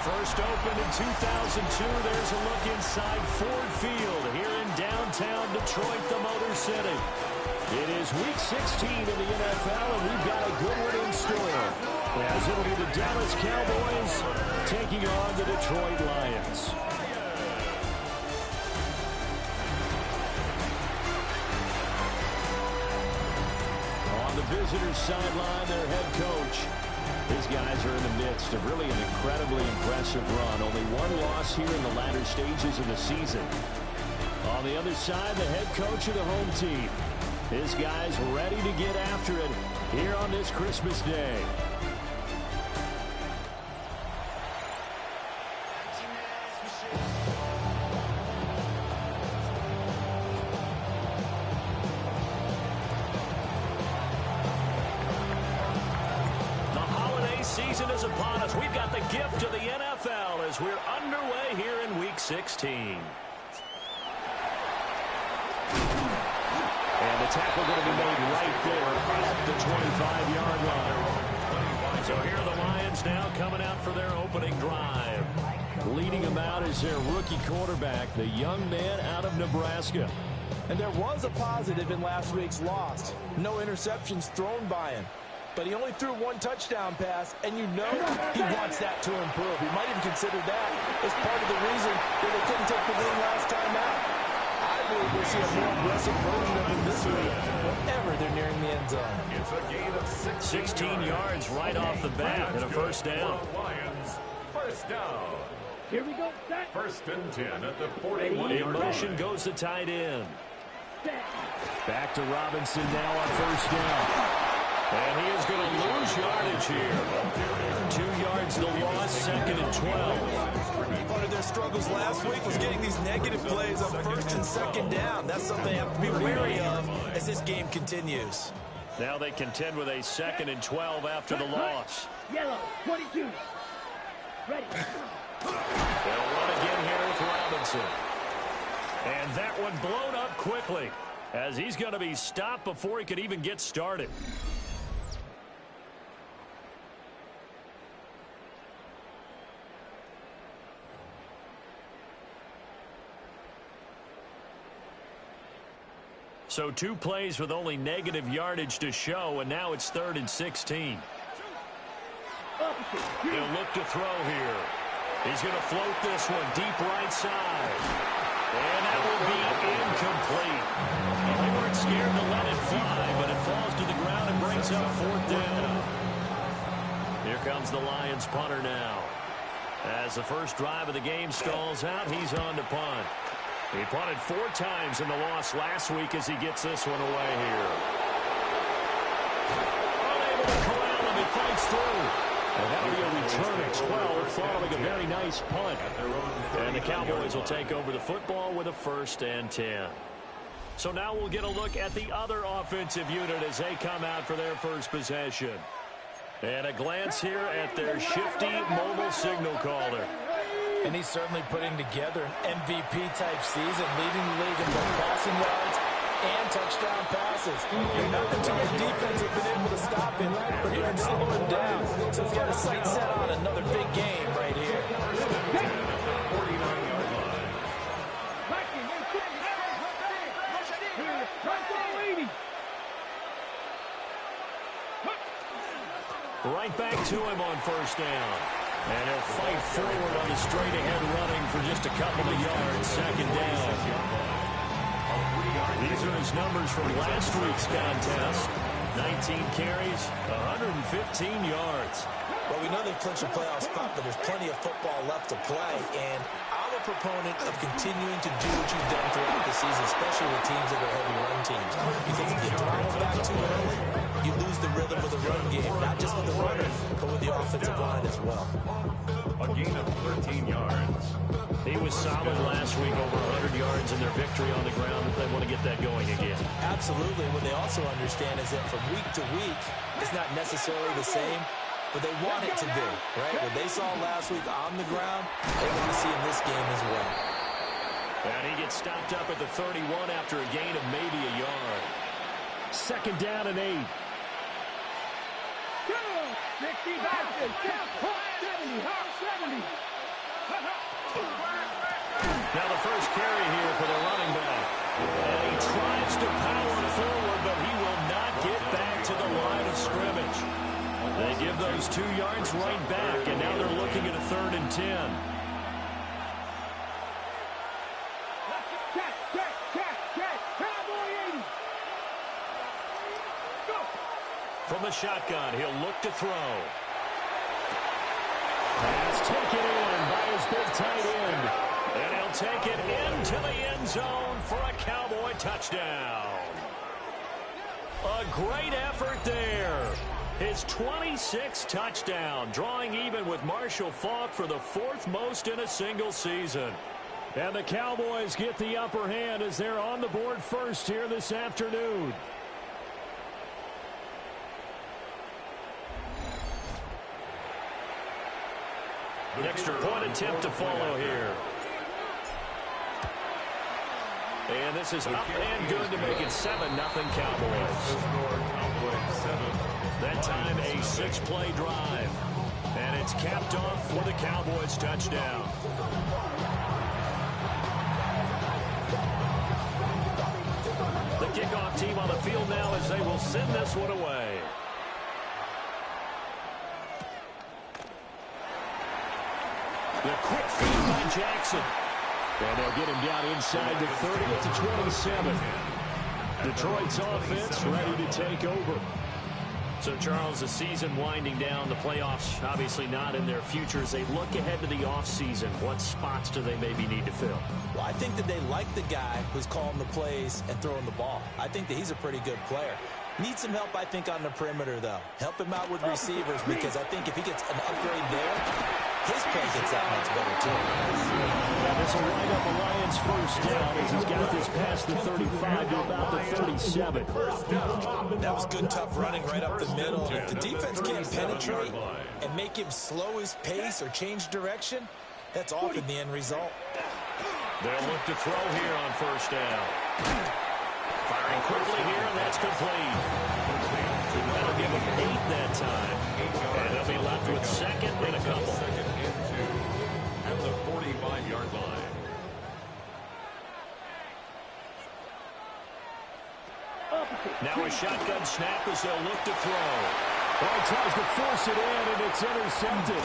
First opened in 2002. There's a look inside Ford Field here in downtown Detroit, the Motor City. It is Week 16 of the NFL, and we've got a good one in store, as it'll be the Dallas Cowboys taking on the Detroit Lions. On the visitors' sideline, their head coach. These guys are in the midst of really an incredibly impressive run. Only one loss here in the latter stages of the season. On the other side, the head coach of the home team. His guys ready to get after it here on this Christmas Day. Season is upon us. We've got the gift of the NFL as we're underway here in Week 16. And the tackle going to be made right there at the 25-yard line. So here are the Lions now coming out for their opening drive. Leading them out is their rookie quarterback, the young man out of Nebraska. And there was a positive in last week's loss. No interceptions thrown by him. But he only threw one touchdown pass, and you know he wants that to improve. He might even consider that as part of the reason that they couldn't take the win last time out. I believe we'll see a more aggressive version of him this week whenever they're nearing the end zone. It's a gain of 16 yards right off the bat and a first down. Lions, first down. Here we go. First and 10 at the 41-yard line. In motion goes the tight end. Back to Robinson now on first down. And he is going to lose yardage here. 2 yards the loss, second and 12. Part of their struggles last week was getting these negative plays on first and second down. That's something they have to be wary of as this game continues. Now they contend with a second and 12 after the loss. Yellow, 22. Ready. They'll run again here with Robinson. And that one blown up quickly as he's going to be stopped before he could even get started. So 2 plays with only negative yardage to show, and now it's 3rd and 16. He'll look to throw here. He's going to float this one deep right side. And that will be incomplete. They weren't scared to let it fly, but it falls to the ground and brings up 4th down. Here comes the Lions punter now. As the first drive of the game stalls out, he's on to punt. He punted 4 times in the loss last week as he gets this one away here. Unable to corral him, he fights through. And that'll be a return of 12 following a very nice punt. And the Cowboys will take over the football with a 1st and 10. So now we'll get a look at the other offensive unit as they come out for their first possession. And a glance here at their shifty mobile signal caller. And he's certainly putting together an MVP-type season, leading the league in both passing yards and touchdown passes. And not the Detroit defense have been able to stop him, but he can slow him down. So he's got his sights set on another big game right here. Right back to him on first down. And he'll fight forward on the straight-ahead running for just a couple of yards. Second down. These are his numbers from last week's contest. 19 carries, 115 yards. Well, we know they've clinched a playoff spot, but there's plenty of football left to play. And I'm a proponent of continuing to do what you've done throughout the season, especially with teams that are heavy run teams. Because if you throttle back too early, you lose the rhythm of the run game, not just with the runner, but with the offensive line as well. A gain of 13 yards. He was solid last week, over 100 yards in their victory on the ground. They want to get that going again. Absolutely. What they also understand is that from week to week, it's not necessarily the same, but they want it to be, right? What they saw last week on the ground, they want to see in this game as well. And he gets stopped up at the 31 after a gain of maybe a yard. Second down and 8. 60, 70, 70. Now the first carry here for the running back. And he tries to power forward, but he will not get back to the line of scrimmage. They give those 2 yards right back, and now they're looking at a 3rd and 10. From the shotgun, he'll look to throw. Pass taken in by his big tight end. And he'll take it into the end zone for a Cowboy touchdown. A great effort there. His 26th touchdown, drawing even with Marshall Faulk for the 4th most in a single season. And the Cowboys get the upper hand as they're on the board first here this afternoon. An extra point attempt to follow here. And this is up and good to make it 7-0 Cowboys. That time a 6-play drive. And it's capped off with a Cowboys touchdown. The kickoff team on the field now as they will send this one away. The quick feed by Jackson. And they'll get him down inside the 30 to 27. Detroit's offense ready to take over. So, Charles, the season winding down, the playoffs obviously not in their future. As they look ahead to the offseason, what spots do they maybe need to fill? Well, I think that they like the guy who's calling the plays and throwing the ball. I think that he's a pretty good player. Needs some help, I think, on the perimeter, though. Help him out with receivers, because I think if he gets an upgrade there, his play gets that much better, too. And this will wind up the Lions' first down as he's got this past the 35 to about the 37. That was good, tough running right up the middle. If the defense can't penetrate and make him slow his pace or change direction, that's often the end result. They'll look to throw here on first down. Firing quickly here, and that's complete. That'll give him 8 that time. And they'll be left with 2nd and a couple. At the 45-yard line. Now a shotgun snap as they'll look to throw. Oh, he tries to force it in, and it's intercepted.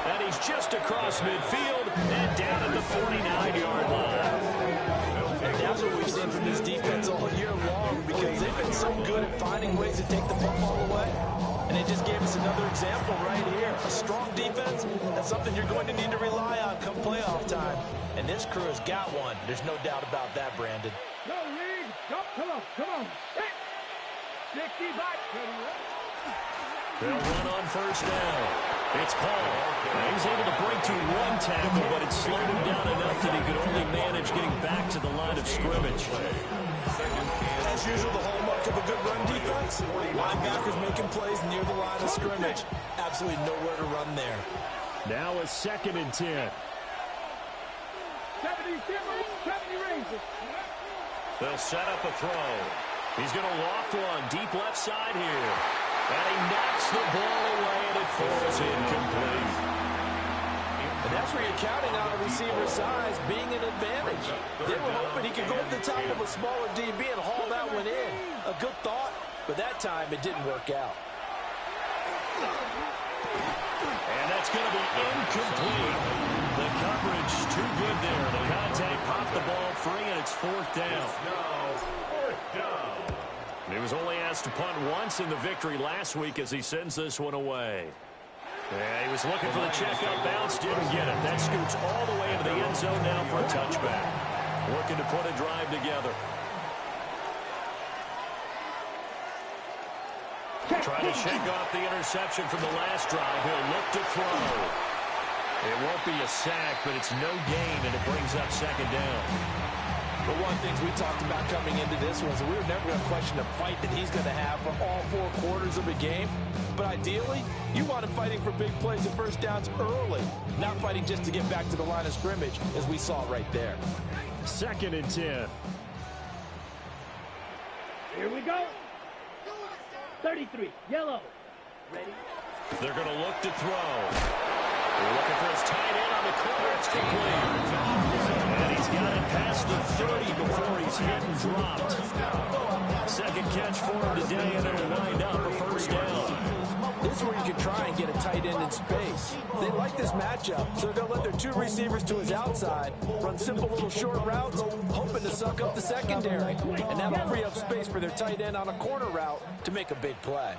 And he's just across midfield and down at the 49-yard line. And that's what we've seen from this defense all year long, because they've been so good at finding ways to take the football away. And it just gave us another example right here. A strong defense, that's something you're going to need to rely on come playoff time. And this crew has got one. There's no doubt about that, Brandon. Go, Reed. Go, come on. Hey. 60 back. They'll run on first down. It's Paul. He's able to break to 1 tackle, but it slowed him down enough that he could only manage getting back to the line of scrimmage. As usual, the hallmark of a good run defense, linebackers making plays near the line of scrimmage. Absolutely nowhere to run there. Now a 2nd and 10. 70 ranges. They'll set up a throw. He's going to loft one deep left side here. And he knocks the ball away, and it falls incomplete. And that's where you're counting on a receiver's size being an advantage. They were hoping he could go to the top of a smaller DB and haul that one in. A good thought, but that time it didn't work out. And that's going to be incomplete. The coverage too good there. The contact popped the ball free, and it's 4th down. Now, 4th down. He was only asked to punt once in the victory last week as he sends this one away. Yeah, he was looking for the checkup bounce, didn't get it. That scoots all the way into the end zone now for a touchback. Looking to put a drive together. Trying to shake off the interception from the last drive. He'll look to throw. It won't be a sack, but it's no gain, and it brings up 2nd down. But one of the things we talked about coming into this was we were never going to question the fight that he's going to have for all 4 quarters of a game. But ideally, you want him fighting for big plays and first downs early, not fighting just to get back to the line of scrimmage, as we saw right there. 2nd and 10. Here we go. 33, yellow. Ready? They're going to look to throw. We're looking for his tight end on the corner. It's complete. And he's got it past the 30 before he's hit and dropped. Second catch for him today, and it'll wind up a first down. This is where you can try and get a tight end in space. They like this matchup, so they'll let their two receivers to his outside run simple little short routes, hoping to suck up the secondary. And that'll free up space for their tight end on a corner route to make a big play.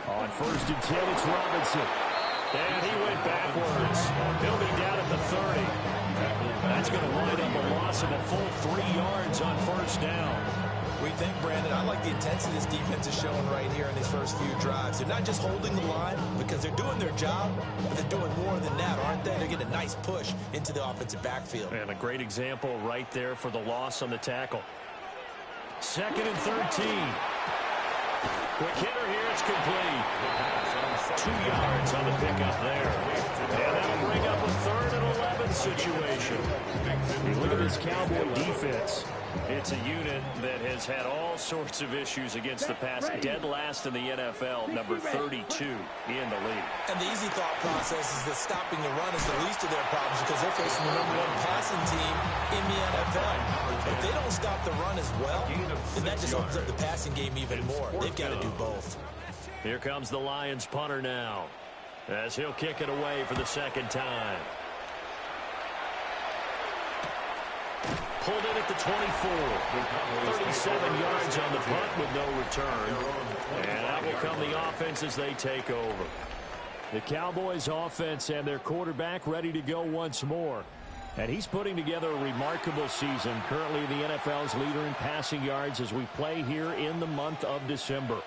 On first and 10, it's Robinson. And he went backwards. He'll be down at the 30. That's going to wind up a loss of a full 3 yards on first down. We think, Brandon, I like the intensity this defense is showing right here in these first few drives. They're not just holding the line because they're doing their job, but they're doing more than that, aren't they? They're getting a nice push into the offensive backfield. And a great example right there for the loss on the tackle. Second and 13. Quick hitter here, it's complete. 2 yards on the pickup there. And that'll bring up a 3rd and 11 situation. You look at this Cowboy defense. It's a unit that has had all sorts of issues against the pass. Dead last in the NFL, number 32 in the league. And the easy thought process is that stopping the run is the least of their problems because they're facing the #1 passing team in the NFL. If they don't stop the run as well, then that just opens up the passing game even more. They've got to do both. Here comes the Lions punter now, as he'll kick it away for the second time. Pulled in at the 24. 37 yards on the punt with no return. And that will come the offense as they take over. The Cowboys offense and their quarterback ready to go once more. And he's putting together a remarkable season. Currently the NFL's leader in passing yards as we play here in the month of December.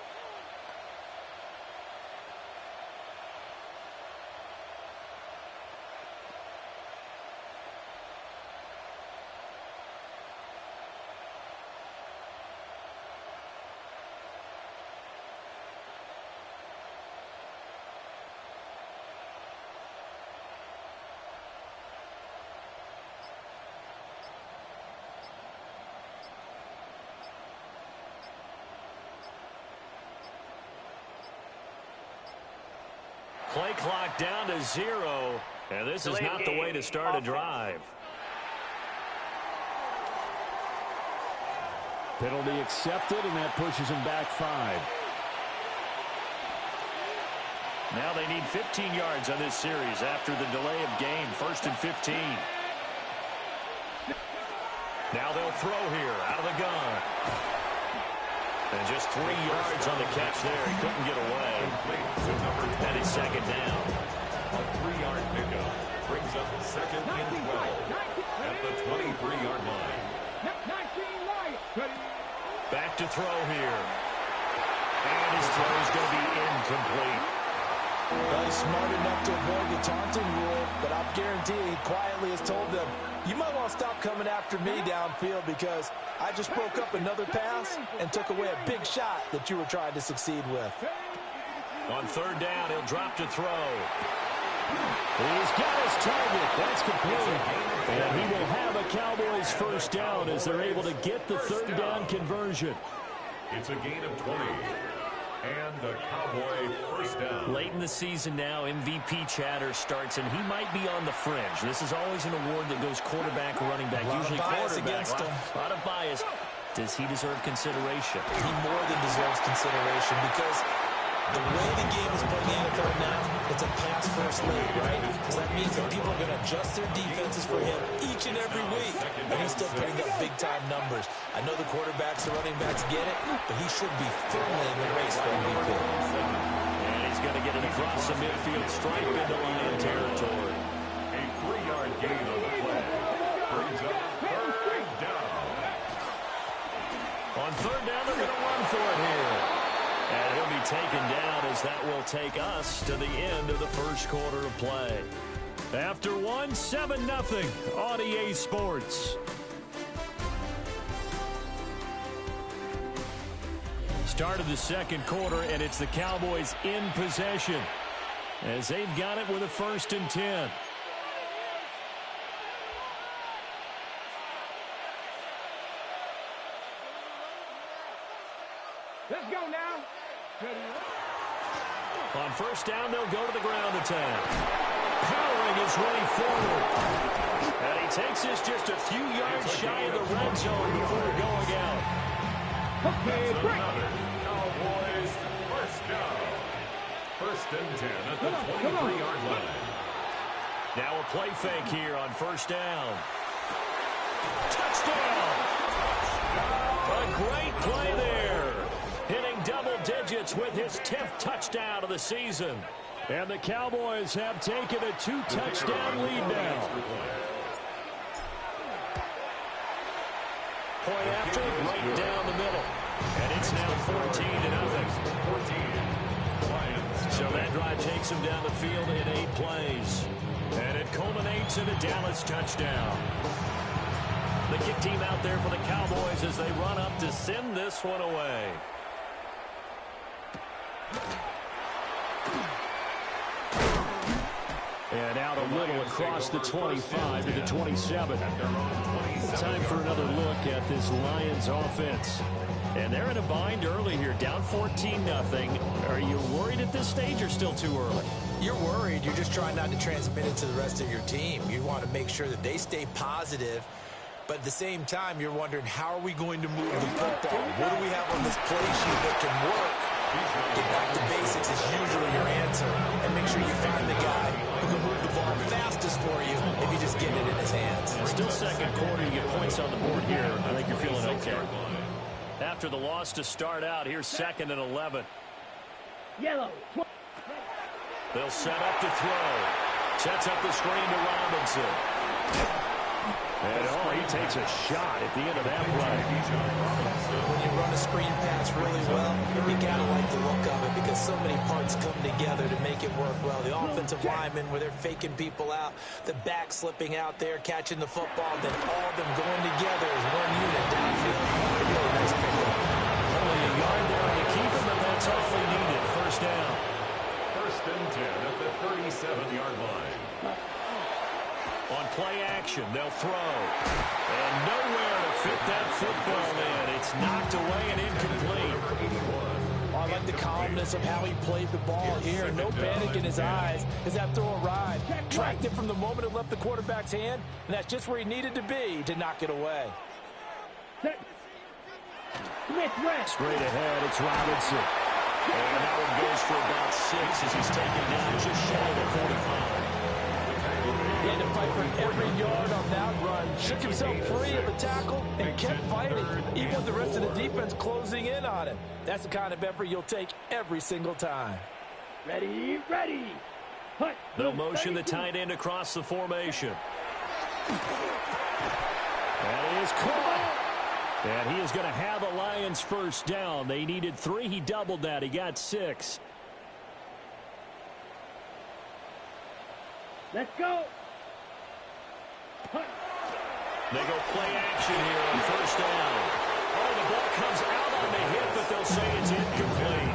Play clock down to 0, and this is not the way to start a drive. Penalty accepted, and that pushes him back 5. Now they need 15 yards on this series after the delay of game. 1st and 15. Now they'll throw here out of the gun. And just 3 yards on the catch there. He couldn't get away. And it's second down. A 3-yard pickup brings up 2nd and 12 at the 23-yard line. Back to throw here. And his throw is going to be incomplete. Well, he's smart enough to avoid the taunting rule, but I'll guarantee he quietly has told them, you might want to stop coming after me downfield because I just broke up another pass and took away a big shot that you were trying to succeed with. On 3rd down, he'll drop to throw. He's got his target. That's complete. And he will have a Cowboys first down as they're able to get the 3rd down conversion. It's a gain of 20. And the Cowboy first down. Late in the season now, MVP chatter starts, and he might be on the fringe. This is always an award that goes quarterback or running back. Usually quarterback. A lot of bias. Does he deserve consideration? He more than deserves consideration because the way the game is playing in the NFL now, it's a pass-first league, right? So that means that people are going to adjust their defenses for him each and every week. And he's still putting up big-time numbers. I know the quarterbacks, the running backs get it, but he should be firmly in the race for MVP. And he's going to get it across the midfield stripe into Lion territory. A 3-yard gain on the play brings up 3rd down. On 3rd down, they're going to run for it here. And he'll be taken down as that will take us to the end of the first quarter of play. After 7-0 on EA Sports. Start of the second quarter, and it's the Cowboys in possession as they've got it with a 1st and 10. Let's go now. Ready? On first down, they'll go to the ground attack. Powering his way forward. And he takes this just a few yards shy of the red zone before going out. Okay, break. Cowboys first down. First and 10 at the 23-yard line. Now a play fake here on first down. Touchdown! A great play there. Hitting double digits with his 10th touchdown of the season. And the Cowboys have taken a 2-touchdown lead now. Point after, right down the middle. And it's now 14-0. So that drive takes him down the field in 8 plays. And it culminates in a Dallas touchdown. The kick team out there for the Cowboys as they run up to send this one away. And out a little across the 25 to the 27. Time for another look at this Lions offense. And they're in a bind early here, down 14-0. Are you worried at this stage or still too early? You're worried. You're just trying not to transmit it to the rest of your team. You want to make sure that they stay positive. But at the same time, you're wondering, how are we going to move the football? What do we have on this play sheet that can work? Get back to basics is usually your answer. And make sure you find the guy who can move the ball fastest for you if you just get it in his hands. And still second quarter, you get points on the board here. I think you're feeling okay. After the loss to start out, here's 2nd and 11. Yellow. They'll set up to throw. Sets up the screen to Robinson. And he takes a shot at the end of that play. When you run a screen pass really well, you got to like the look of it because so many parts come together to make it work well. The offensive linemen, where they're faking people out, the back slipping out there, catching the football, then all of them going together as one unit downfield. A really nice pickup. Only a yard there to keep him, and that's all they needed. First down. First and 10 at the 37-yard line. On play action, they'll throw. And nowhere to fit that football in. It's knocked away and incomplete. Oh, I like the calmness of how he played the ball here. No panic in his eyes as that throw arrived. Tracked it from the moment it left the quarterback's hand, and that's just where he needed to be to knock it away. Straight ahead, it's Robinson. And that one goes for about 6 as he's taken down just shy of the 45. He had to fight for every yard on that run. Shook himself free of the tackle and kept fighting, even with the rest of the defense closing in on him. That's the kind of effort you'll take every single time. Ready, ready. Hut. They'll motion the tight end across the formation. That is caught. And he is going to have the Lions first down. They needed 3. He doubled that. He got 6. Let's go. They go play action here on first down. Oh, the ball comes out on the hit, but they'll say it's incomplete.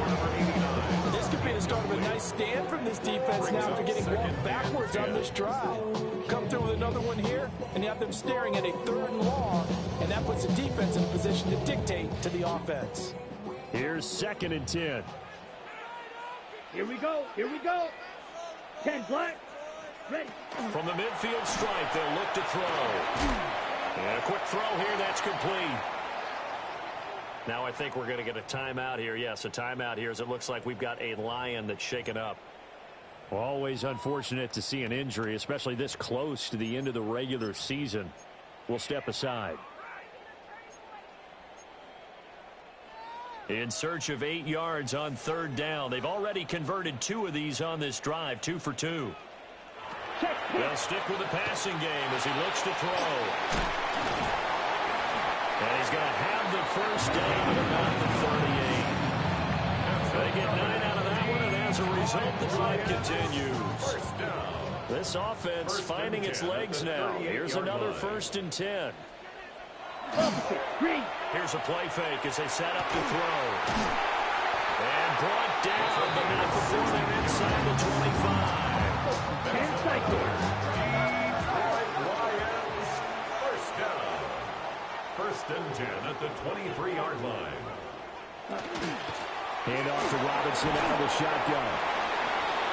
This could be the start of a nice stand from this defense now after getting walked backwards on this drive. Come through with another one here, and you have them staring at a 3rd and long, and that puts the defense in a position to dictate to the offense. Here's 2nd and 10. Here we go. Here we go. 10 black. Ready. From the midfield stripe, they'll look to throw. And a quick throw here, that's complete. Now I think we're going to get a timeout here. Yes, a timeout here as it looks like we've got a Lion that's shaken up. Always unfortunate to see an injury, especially this close to the end of the regular season. We'll step aside. In search of 8 yards on 3rd down. They've already converted 2 of these on this drive, 2 for 2. They'll stick with the passing game as he looks to throw. And he's going to have the first down at about the 38. They get 9 out of that one, and as a result, the drive continues. This offense finding its legs now. Here's another 1st and 10. Here's a play fake as they set up to throw. And brought down, but not before they're inside the 25. Lions first down. First and 10 at the 23-yard line. Hand off to Robinson out of the shotgun.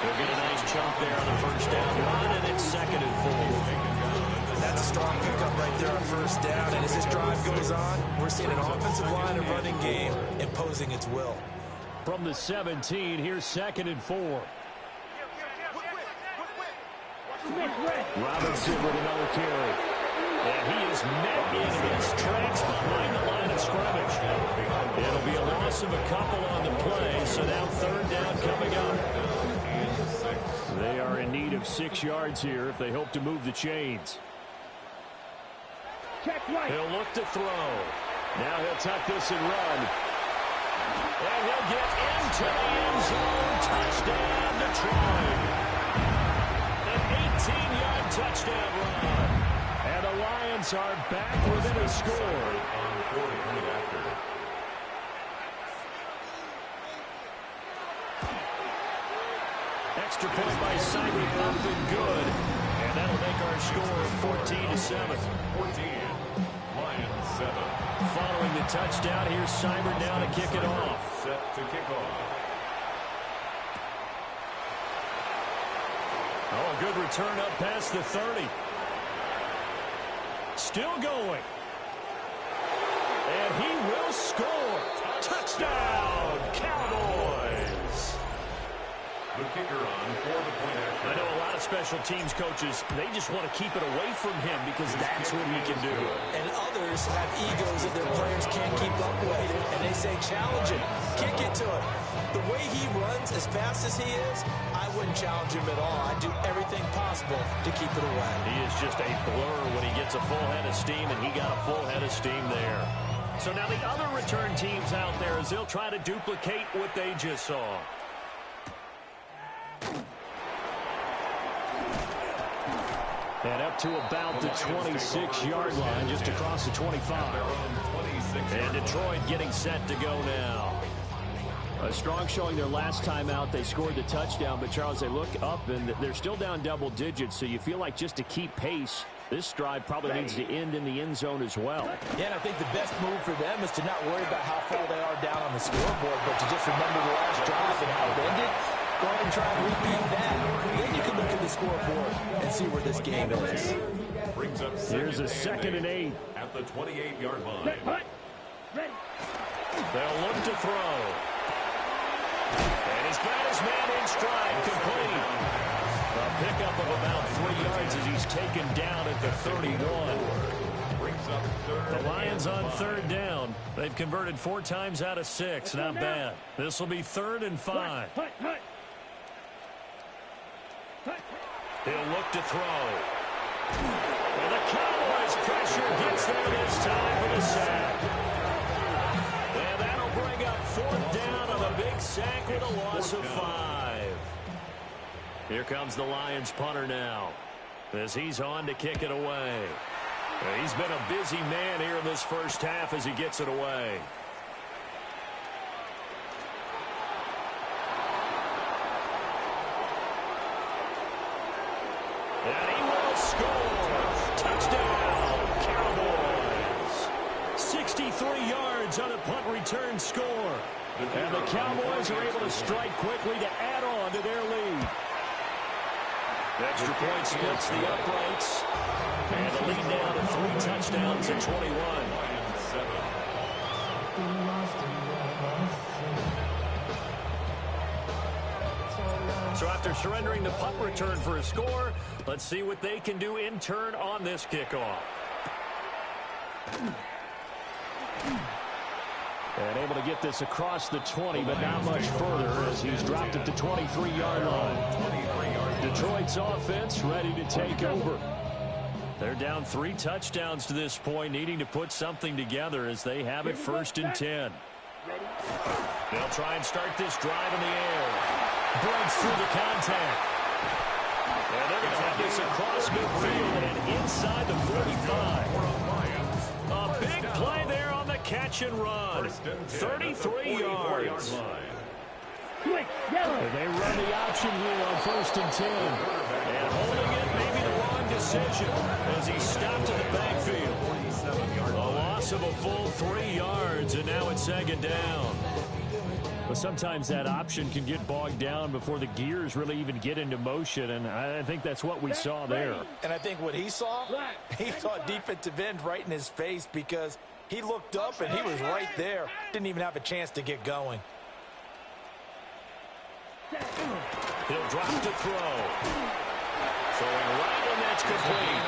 They'll get a nice chunk there on the first down run, and it's 2nd and 4. That's a strong pickup right there on first down. And as this drive goes on, we're seeing an offensive line and running game imposing its will. From the 17, here's 2nd and 4. Robinson with another carry. And he is met in his tracks behind the line of scrimmage. It'll be a loss of a couple on the play, so now 3rd down coming up. They are in need of 6 yards here if they hope to move the chains. He'll look to throw. Now he'll tuck this and run. And he'll get into the end zone. Touchdown, Detroit. An 18-yard touchdown run. And the Lions are back within a score. Extra point by Simon up and good. And that'll make our score 14-7. 14, Lions 7. Following the touchdown, here's Simon now to kick it off. Set to kick off. Oh, a good return up past the 30. Still going. And he will score. Touchdown, Cowboys. The kicker on for the point after. I know a lot of special teams coaches, they just want to keep it away from him because that's what he can do. And others have egos that their players can't keep up with. And they say, challenge him. Kick it to him. The way he runs as fast as he is, I wouldn't challenge him at all. I'd do everything possible to keep it away. He is just a blur when he gets a full head of steam, and he got a full head of steam there. So now the other return teams out there as they'll try to duplicate what they just saw. And up to about the 26-yard line, just across the 25. And Detroit getting set to go now. A strong showing their last time out. They scored the touchdown, but Charles, they look up and they're still down double digits, so you feel like just to keep pace, this drive probably needs to end in the end zone as well. Yeah, and I think the best move for them is to not worry about how far they are down on the scoreboard, but to just remember the last drive and how it ended. Go ahead and try and repeat that. Then you can look at the scoreboard and see where this game is. Brings up Here's a 2nd and 8. At the 28-yard line. They'll look to throw. And he's got his man in stride, complete. A pickup of about 3 yards as he's taken down at the 31. The Lions on 3rd down. They've converted 4 times out of 6. Not bad. This will be 3rd and 5. He'll look to throw. And the Cowboys pressure gets there this time for the sack. And that'll bring up 4th down on a big sack with a loss of 5. Here comes the Lions punter now as he's on to kick it away. He's been a busy man here in this first half as he gets it away. And he will score. Touchdown, Cowboys. 63 yards on a punt return score. And the Cowboys are able to strike quickly to add on to their lead. Extra point splits the uprights. And the lead now to 3 touchdowns at 21. So after surrendering the punt return for a score, let's see what they can do in turn on this kickoff. And able to get this across the 20, but not much further as he's dropped at the 23-yard line. Detroit's offense ready to take over. They're down 3 touchdowns to this point, needing to put something together as they have it 1st and 10. They'll try and start this drive in the air. Breaks through the contact. And they're going to have this across midfield and inside the 45. A big play there on the catch and run. 33 yards. And they run the option here on 1st and 10. And holding it may be the wrong decision as he's stopped in the backfield. A loss of a full 3 yards, and now it's 2nd down. sometimes that option can get bogged down before the gears really even get into motion, and I think that's what we saw there. And I think what he saw a defensive end right in his face because he looked up and he was right there. Didn't even have a chance to get going. He'll drop to throw. Throwing right, and that's complete.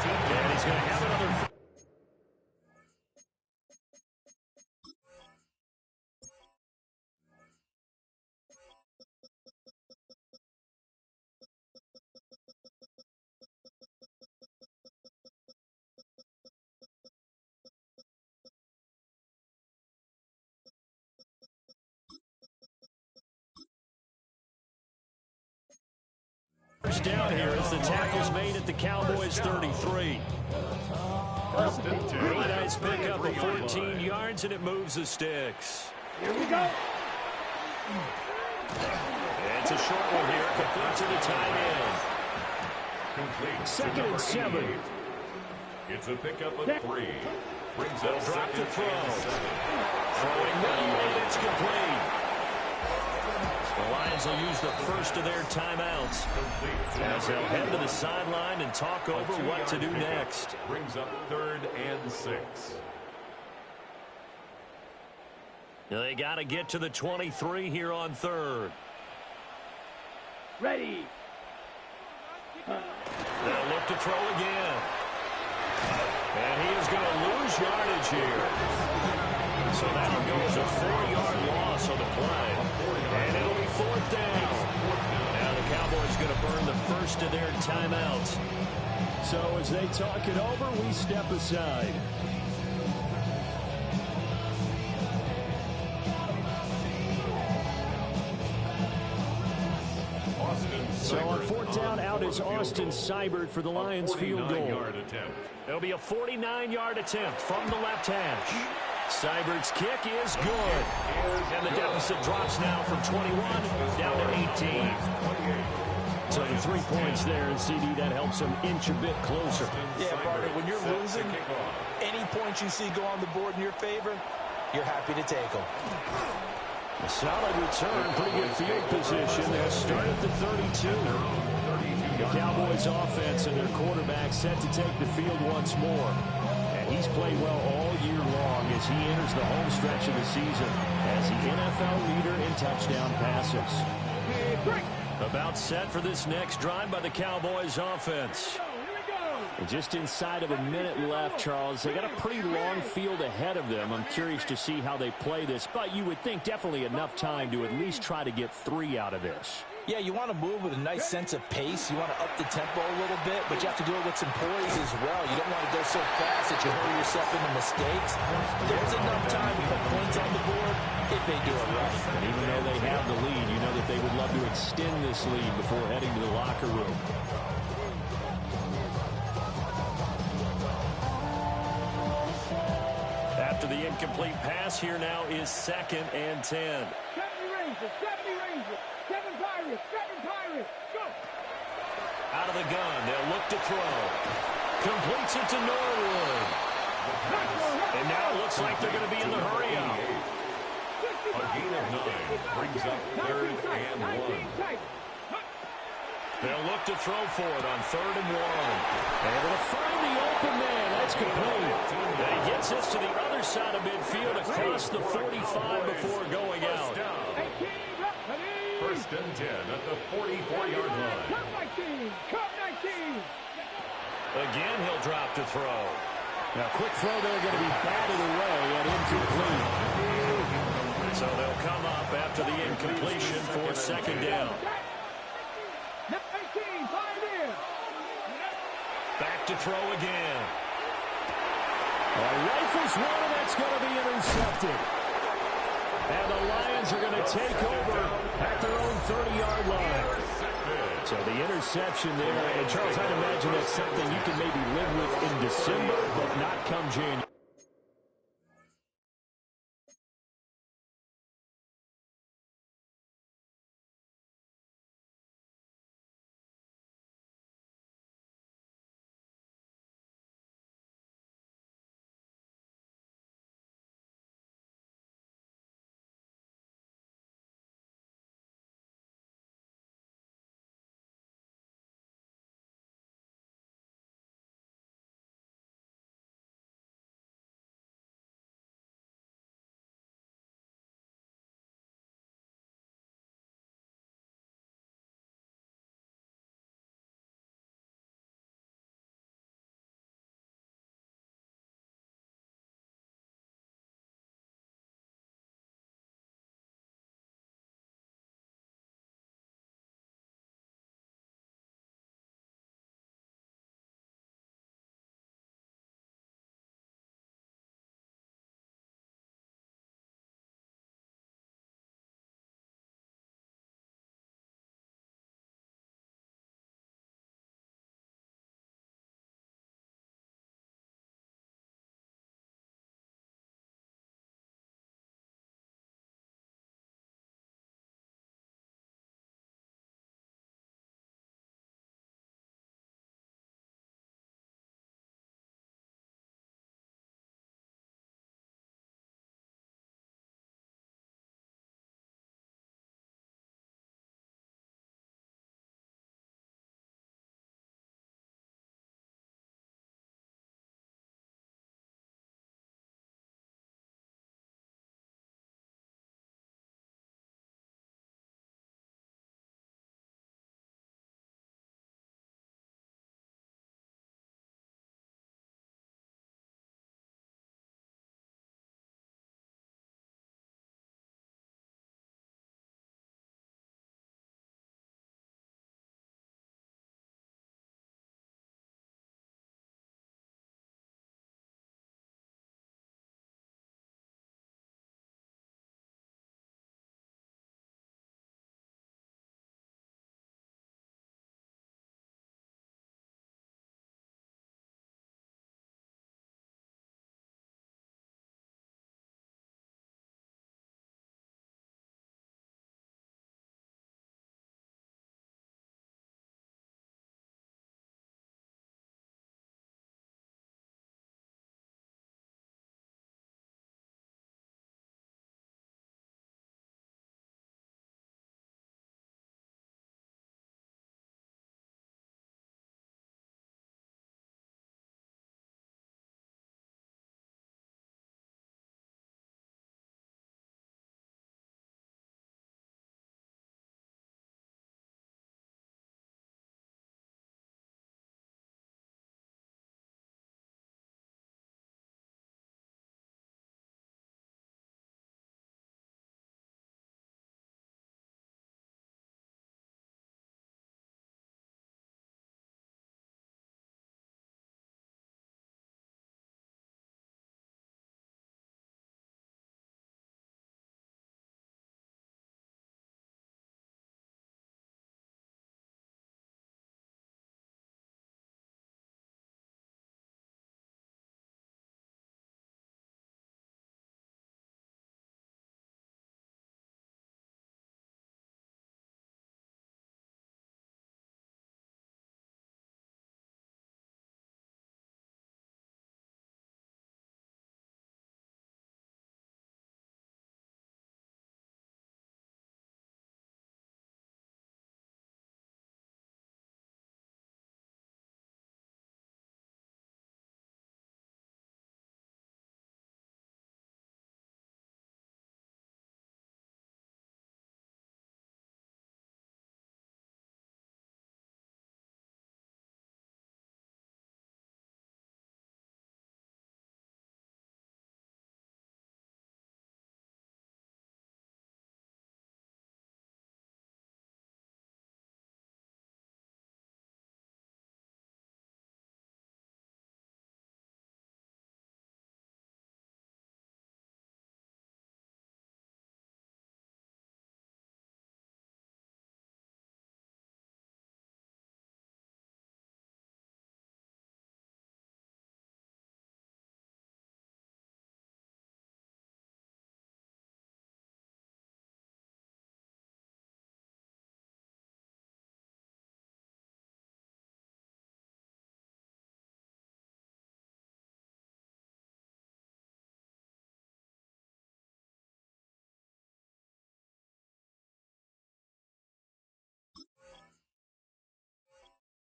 And he's going to have another. First down here as the tackle's made at the Cowboys' 33. Really nice pickup of 14 yards, and it moves the sticks. Here we go. It's a short one here, complete to the tight end. Complete. 2nd and 7. It's a pickup of 3. Brings They'll up drop to 2nd throw. and 7. Throwing middle, and it's complete. The Lions will use the first of their timeouts as they'll head to the sideline and talk over what to do next. Brings up 3rd and 6. They got to get to the 23 here on 3rd. Ready. They'll look to throw again. And he is going to lose yardage here. So that'll go as a 4-yard loss on the play. And it'll be 4th down. Now the Cowboys going to burn the first of their timeouts. So as they talk it over, we step aside. So on 4th down, out is Austin Seibert for the Lions field goal. It'll be a 49-yard attempt from the left hash. Seibert's kick is good. And the deficit drops now from 21 down to 18. So the 3 points there, and CD, that helps them inch a bit closer. Yeah, partner, when you're losing, any points you see go on the board in your favor, you're happy to take them. A solid return, pretty good field position. They'll start at the 32. The Cowboys offense and their quarterback set to take the field once more. And he's played well all year long as he enters the home stretch of the season as the NFL leader in touchdown passes. About set for this next drive by the Cowboys offense. And just inside of a minute left, Charles. They got a pretty long field ahead of them. I'm curious to see how they play this, but you would think definitely enough time to at least try to get 3 out of this. Yeah, you want to move with a nice sense of pace. You want to up the tempo a little bit, but you have to do it with some poise as well. You don't want to go so fast that you hurry yourself into mistakes. There's enough time to put points on the board if they do it right. And even though they have the lead, you know that they would love to extend this lead before heading to the locker room. After the incomplete pass, here now is 2nd and 10. 70 Rangers, 7 Pirates, go! Out of the gun, they'll look to throw. Completes it to Norwood. And now it looks like they're going to be in the hurry-up. A gain of 9 brings up 3rd and 1. They'll look to throw for it on 3rd and 1. Able to find the open man. That's complete. And he gets this to the other side of midfield across the 45 before going out. 1st and 10 at the 44-yard line. Cup 19. Again, he'll drop to throw. Now, quick throw there, going to be batted away and incomplete. So they'll come up after the incompletion for 2nd down. Back to throw again. Rifles one, and that's going to be intercepted. And the Lions are going to take over at their own 30-yard line. So the interception there, and Charles, I'd imagine that's something you can maybe live with in December, but not come January.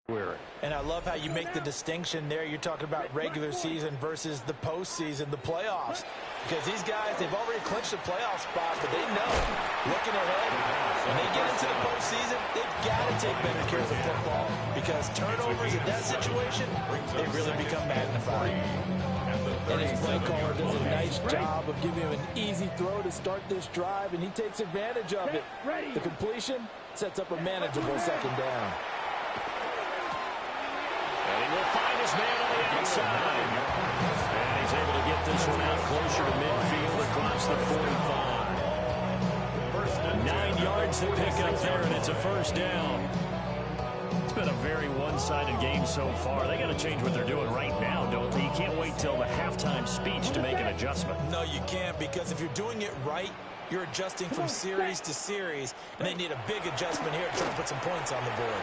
And I love how you make the distinction there. You're talking about regular season versus the postseason, the playoffs. Because these guys, they've already clinched the playoff spot, but they know, looking ahead, when they get into the postseason, they've got to take better care of the football. Because turnovers in that situation, they really become magnified. And his play caller does a nice job of giving him an easy throw to start this drive, and he takes advantage of it. The completion sets up a manageable second down. And he will find his man on the outside. And he's able to get this one out closer to midfield across the 45. 9 yards to pick up there, and it's a first down. It's been a very one-sided game so far. They got to change what they're doing right now, don't they? You can't wait till the halftime speech to make an adjustment. No, you can't, because if you're doing it right, you're adjusting from series to series, and they need a big adjustment here to try to put some points on the board.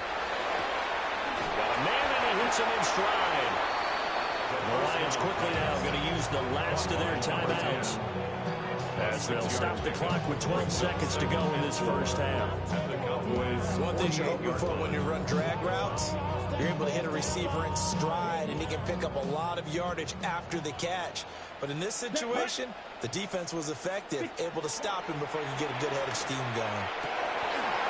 Got a man, and he hits him in stride. The Lions quickly now going to use the last of their timeouts, as they'll stop the clock with 12 seconds to go in this first half. One thing you're hoping for when you run drag routes, you're able to hit a receiver in stride, and he can pick up a lot of yardage after the catch. But in this situation, the defense was effective, able to stop him before he could get a good head of steam going.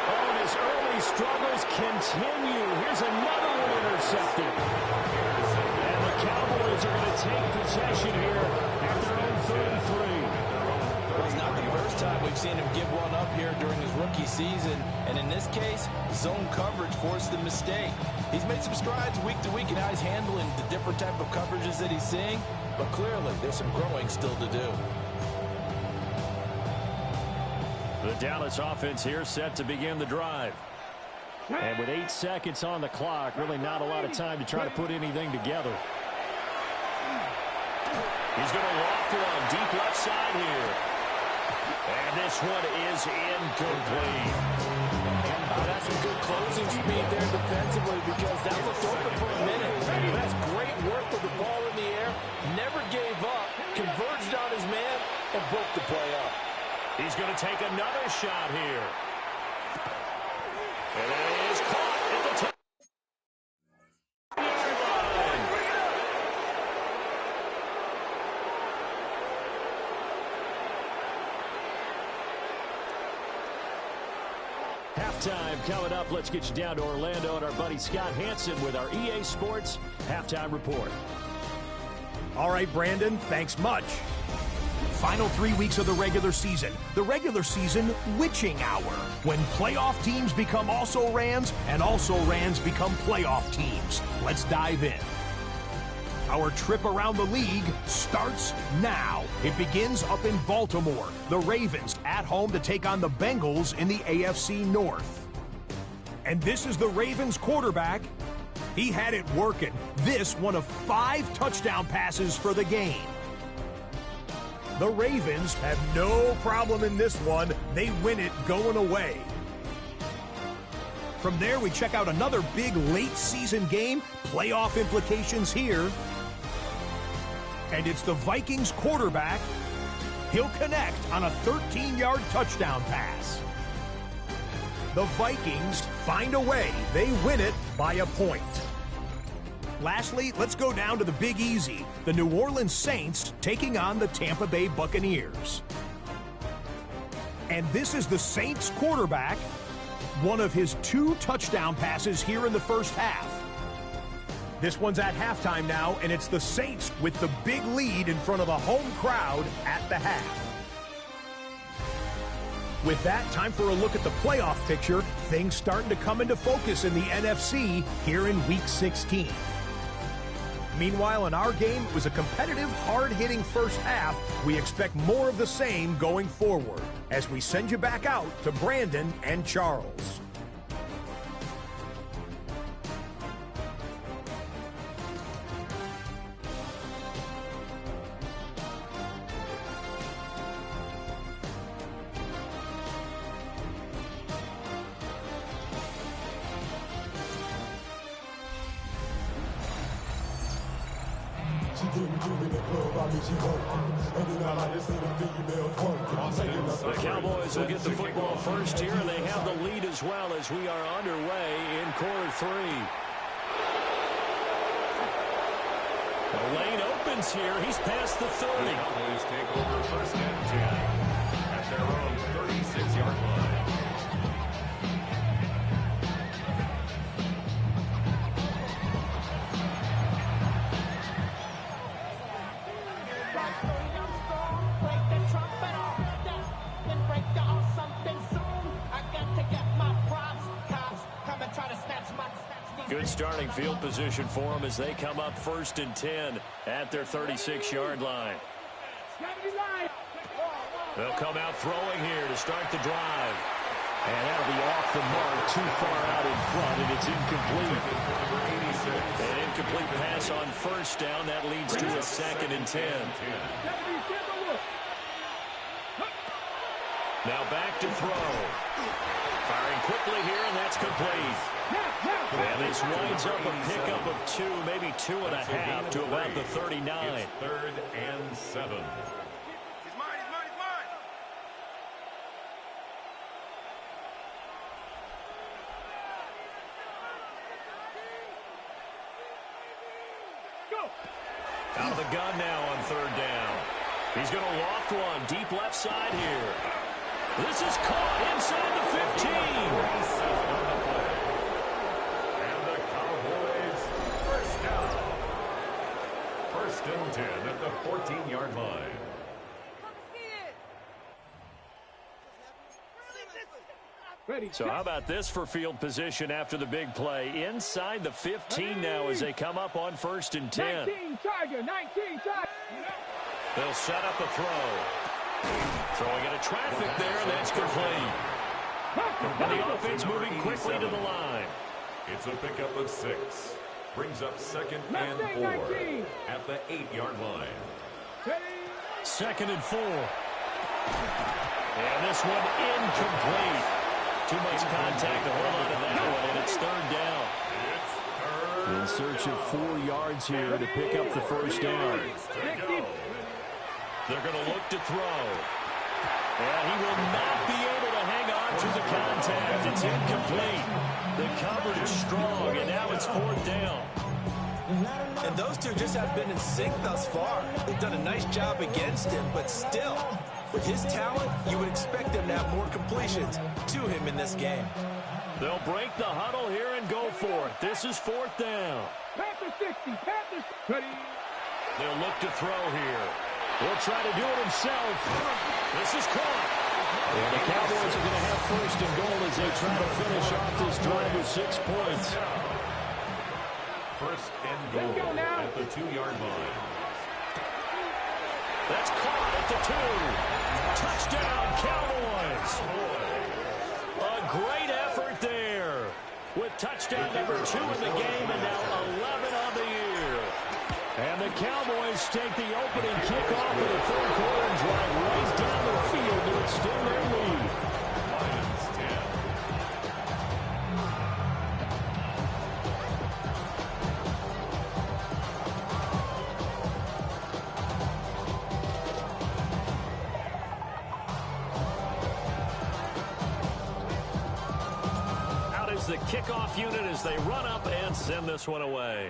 Oh, and his early struggles continue. Here's another one intercepted. And the Cowboys are going to take possession here at their own 33. Well, it's not the first time we've seen him give one up here during his rookie season. And in this case, zone coverage forced the mistake. He's made some strides week to week in how he's handling the different type of coverages that he's seeing. But clearly, there's some growing still to do. The Dallas offense here set to begin the drive. And with 8 seconds on the clock, really not a lot of time to try to put anything together. He's going to loft one deep left side here. And this one is incomplete. That's some good closing speed there defensively, because that looked open for a minute. That's great work with the ball in the air. Never gave up, converged on his man, and broke the play up. He's going to take another shot here. And it is caught at the 10-yard line. Halftime coming up. Let's get you down to Orlando and our buddy Scott Hansen with our EA Sports Halftime Report. All right, Brandon, thanks much. Final 3 weeks of the regular season witching hour, when playoff teams become also-rans and also-rans become playoff teams. Let's dive in. Our trip around the league starts now. It begins up in Baltimore. The Ravens at home to take on the Bengals in the AFC North. And this is the Ravens quarterback. He had it working. This one of 5 touchdown passes for the game. The Ravens have no problem in this one. They win it going away. From there, we check out another big late-season game. Playoff implications here. And it's the Vikings quarterback. He'll connect on a 13-yard touchdown pass. The Vikings find a way. They win it by a point. Lastly, let's go down to the Big Easy. The New Orleans Saints taking on the Tampa Bay Buccaneers. And this is the Saints quarterback. One of his 2 touchdown passes here in the first half. This one's at halftime now, and it's the Saints with the big lead in front of a home crowd at the half. With that, time for a look at the playoff picture. Things starting to come into focus in the NFC here in Week 16. Meanwhile, in our game, it was a competitive, hard-hitting first half. We expect more of the same going forward as we send you back out to Brandon and Charles. The Cowboys will get the football first here, and they have the lead as well as we are underway in quarter 3. The lane opens here. He's past the 30. The Cowboys take over first and 10 at their own 36-yard line. Good starting field position for them as they come up first and 10 at their 36-yard line. They'll come out throwing here to start the drive. And that'll be off the mark, too far out in front, and it's incomplete. An incomplete pass on first down. That leads to a second and 10. Now back to throw. Firing quickly here, and that's complete. And this winds up a pickup of 2, maybe 2.5 to about the 39. It's 3rd and 7. He's mine, he's mine, he's mine. Go. Out of the gun now on 3rd down. He's going to loft one deep left side here. This is caught inside the 15. And the Cowboys first down. 1st and 10 at the 14-yard line. Ready. So how about this for field position after the big play? Inside the 15 now as they come up on 1st and 10. 19 Charger, 19 Charger. They'll set up a throw. Throwing into traffic there, and that's complete. And the offense moving quickly to the line. It's a pickup of 6. Brings up 2nd and 4 at the 8-yard line. 2nd and 4. And this one incomplete. Too much contact to hold on to that one, and it's 3rd down. In search of 4 yards here to pick up the first down. They're going to look to throw. And he will not be able to hang on to the contact. It's incomplete. The coverage strong, and now it's 4th down. And those two just have been in sync thus far. They've done a nice job against him, but still, with his talent, you would expect them to have more completions to him in this game. They'll break the huddle here and go for it. This is 4th down. Panther 60, Panther. Ready. They'll look to throw here. He'll try to do it himself. This is caught. And the Cowboys are going to have 1st and goal as they try to finish off this drive with 6 points. 1st and goal at the 2-yard line. That's caught at the 2. Touchdown, Cowboys. A great effort there with touchdown number 2 in the game and now 11 on the year. And the Cowboys take the opening kickoff of the 3rd quarter and drive right down the field to extend their lead. Lions 10. Out is the kickoff unit as they run up and send this one away.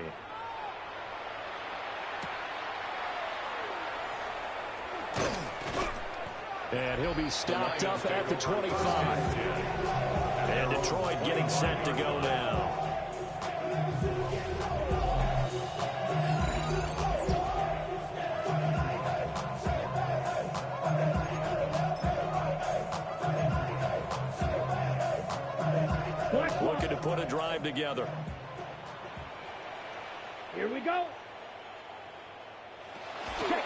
And he'll be stopped up at the 25. And Detroit getting set to go now. Looking to put a drive together. Here we go.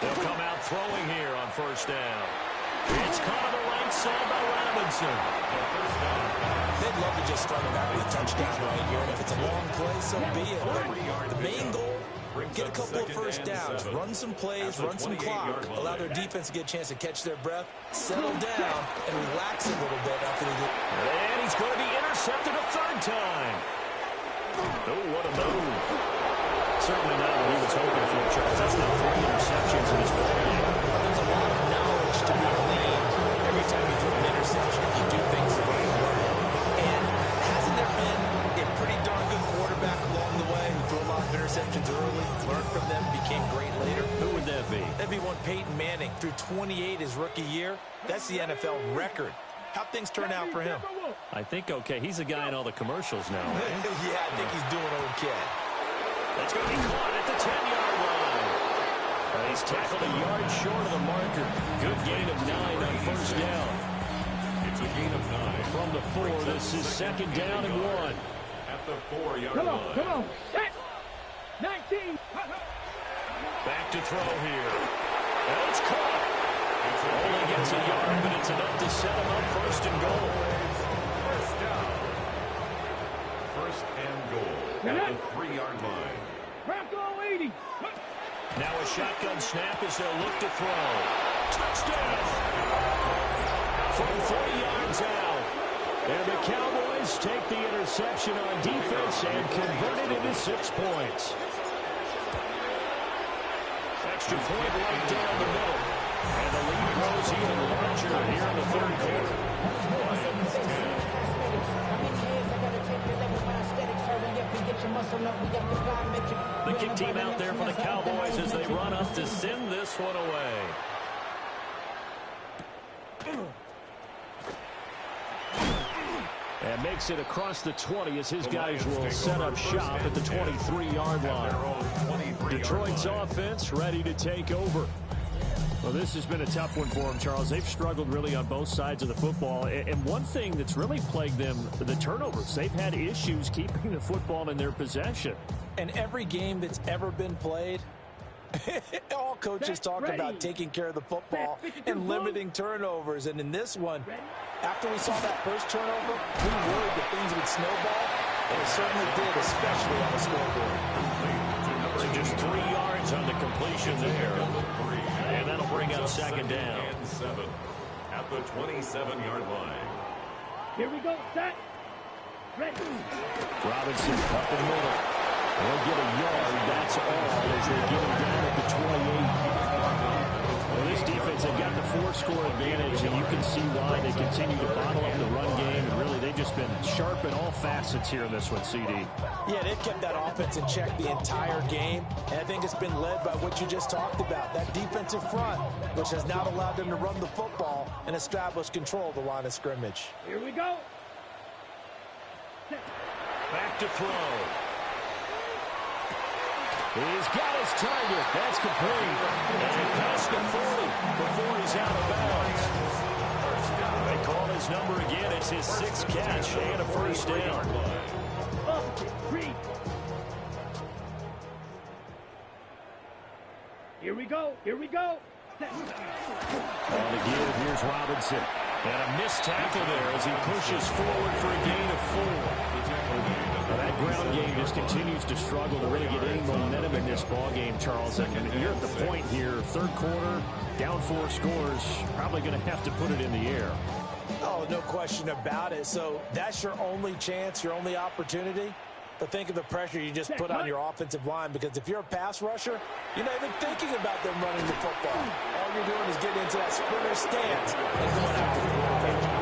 They'll come out throwing here on 1st down. It's caught on the right side by Robinson. They'd love to just start it back with a touchdown right here, and if it's a long play, so be it. But the main goal, get a couple of 1st downs, run some plays, run some clock, allow their defense to get a chance to catch their breath, settle down, and relax a little bit after they get... And he's going to be intercepted a 3rd time. Oh, what a move. Certainly not what he was hoping for, Charles. That's not 3 interceptions in his career. There's a lot of knowledge to be gleaned every time you throw an interception if you do things the right way. And hasn't there been a pretty darn good quarterback along the way who threw a lot of interceptions early, learned from them, became Peyton Manning threw 28 his rookie year. That's the NFL record. How'd things turn out for him? I think okay. He's a guy in all the commercials now, right? Yeah, I think he's doing okay. That's going to be caught at the 10-yard line. He's tackled a yard short of the marker. Good gain of 9 on first down. It's a gain of 9. From the 4, this is second down and 1. At the 4-yard line. Come on. Set. 19. Back to throw here. And it's caught. Only gets a yard, but it's enough to set him up first and goal. First down. First and goal at the 3-yard line. Bronco 80. Now a shotgun snap as they'll look to throw. Touchdown! From 40 yards out. And the Cowboys take the interception on defense and convert it into 6 points. Extra point right down the middle. And the lead grows even larger here in the third quarter. The kick team out there for the Cowboys as they run up to send this one away. And makes it across the 20 as his guys will set up shop at the 23-yard line. Detroit's offense ready to take over. Well, this has been a tough one for them, Charles. They've struggled really on both sides of the football. And one thing that's really plagued them, the turnovers. They've had issues keeping the football in their possession. And every game that's ever been played, all coaches talk about taking care of the football and limiting turnovers. And in this one, after we saw that first turnover, we worried that things would snowball, and it certainly did, especially on the scoreboard. So just 3 yards on the completion there. And that'll bring up second down. And 7 at the 27-yard line. Here we go. Set. Ready. Robinson up the middle. They'll get a yard. That's all as they get him down at the 28. Well, this defense, they've got the 4-score advantage, and you can see why they continue to bottle up the run game. And really, they've just been sharp in all facets here in this one, CD. Yeah, they've kept that offense in check the entire game, and I think it's been led by what you just talked about, that defensive front, which has now allowed them to run the football and establish control of the line of scrimmage. Here we go. Back to throw. He's got his target. That's complete. And he passed the 40 before he's out of bounds. They call his number again. It's his 6th catch and a first down. Here we go. Here we go. On the give, here's Robinson. And a missed tackle there as he pushes forward for a gain of 4. Now that ground game just continues to struggle to really get any momentum in this ball game, Charles. And you're at the point here, third quarter, down 4 scores, probably going to have to put it in the air. Oh, no question about it. So that's your only chance, your only opportunity. But think of the pressure you just put on your offensive line, because if you're a pass rusher, you're not even thinking about them running the football. All you're doing is getting into that sprinter stance and going after the quarterback.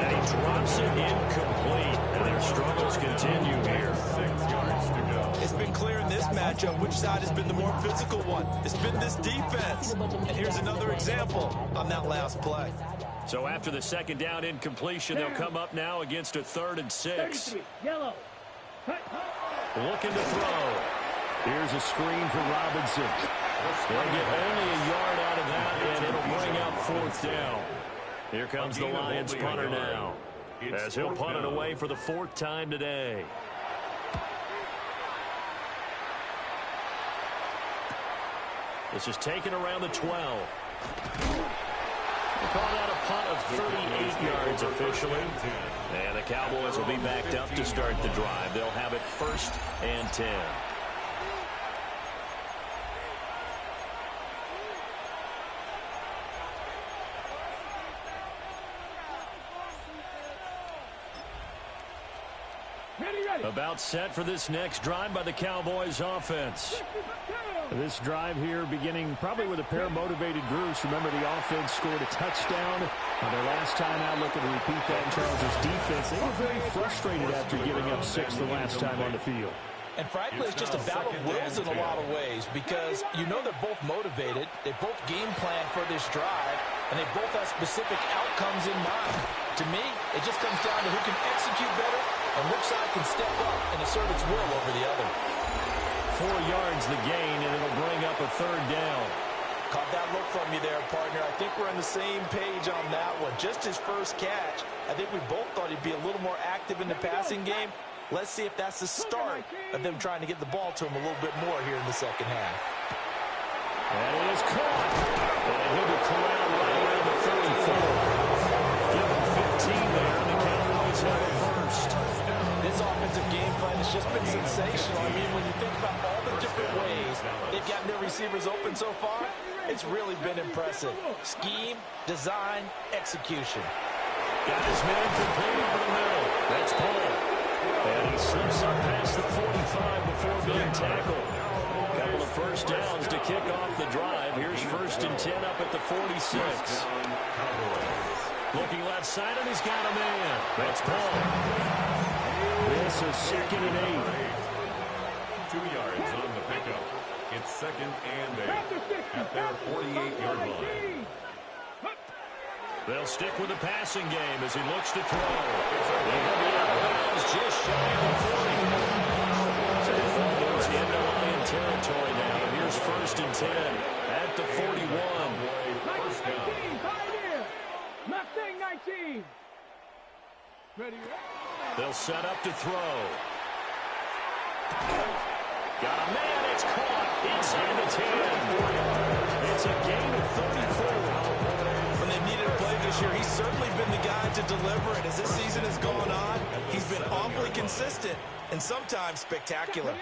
And he drops it incomplete. And their struggles continue here. 6 yards to go. It's been clear in this matchup which side has been the more physical one. It's been this defense. And here's another example on that last play. So after the second down incompletion, they'll come up now against a 3rd and 6. Yellow. Looking to throw. Here's a screen for Robinson. They'll get only a yard out of that, and it'll bring up 4th down. Here comes the Lions punter now, as he'll punt it away for the 4th time today. This is taken around the 12. They call that a punt of 38 yards officially. And the Cowboys will be backed up to start the drive. They'll have it 1st and 10. About set for this next drive by the Cowboys offense. This drive here beginning probably with a pair of motivated groups. Remember, the offense scored a touchdown on their last time out. Looking to repeat that in Charles' defense. They were very frustrated after giving up 6 the last time on the field. And frankly, it's just a battle of wills in a lot of ways because you know they're both motivated. They both game plan for this drive, and they both have specific outcomes in mind. To me, it just comes down to who can execute better and which side can step up and assert its will over the other. 4 yards the gain, and it'll bring up a third down. Caught that look from you there, partner. I think we're on the same page on that one. Just his first catch, I think we both thought he'd be a little more active in the passing game. Let's see if that's the start of them trying to get the ball to him a little bit more here in the second half. And it is caught. And he'll be corralled right around the 34. Give him 15 there, and the Cowboys have it first. This offensive game plan has just been sensational. I mean, when you think about all the different ways they've gotten their receivers open so far, it's really been impressive. Scheme, design, execution. Got his man complete over the middle. That's Paul. And he slips up past the 45 before being tackled. A couple of first downs to kick off the drive. Here's 1st and 10 up at the 46. Looking left side, and he's got a man. That's Paul. This is 2nd and 8. 2 yards on the pickup. It's 2nd and 8 at their 48-yard line. They'll stick with the passing game as he looks to throw. He'll be out of bounds just shy of the 40. So the ball moves into Lion territory now. Here's 1st and 10 at the 41. First down. Mustang 19. Ready? They'll set up to throw. Got a man. It's caught inside the 10. It's a gain of 34. When they've needed a play this year, he's certainly been the guy to deliver it. As this season has gone on, he's been awfully consistent and sometimes spectacular.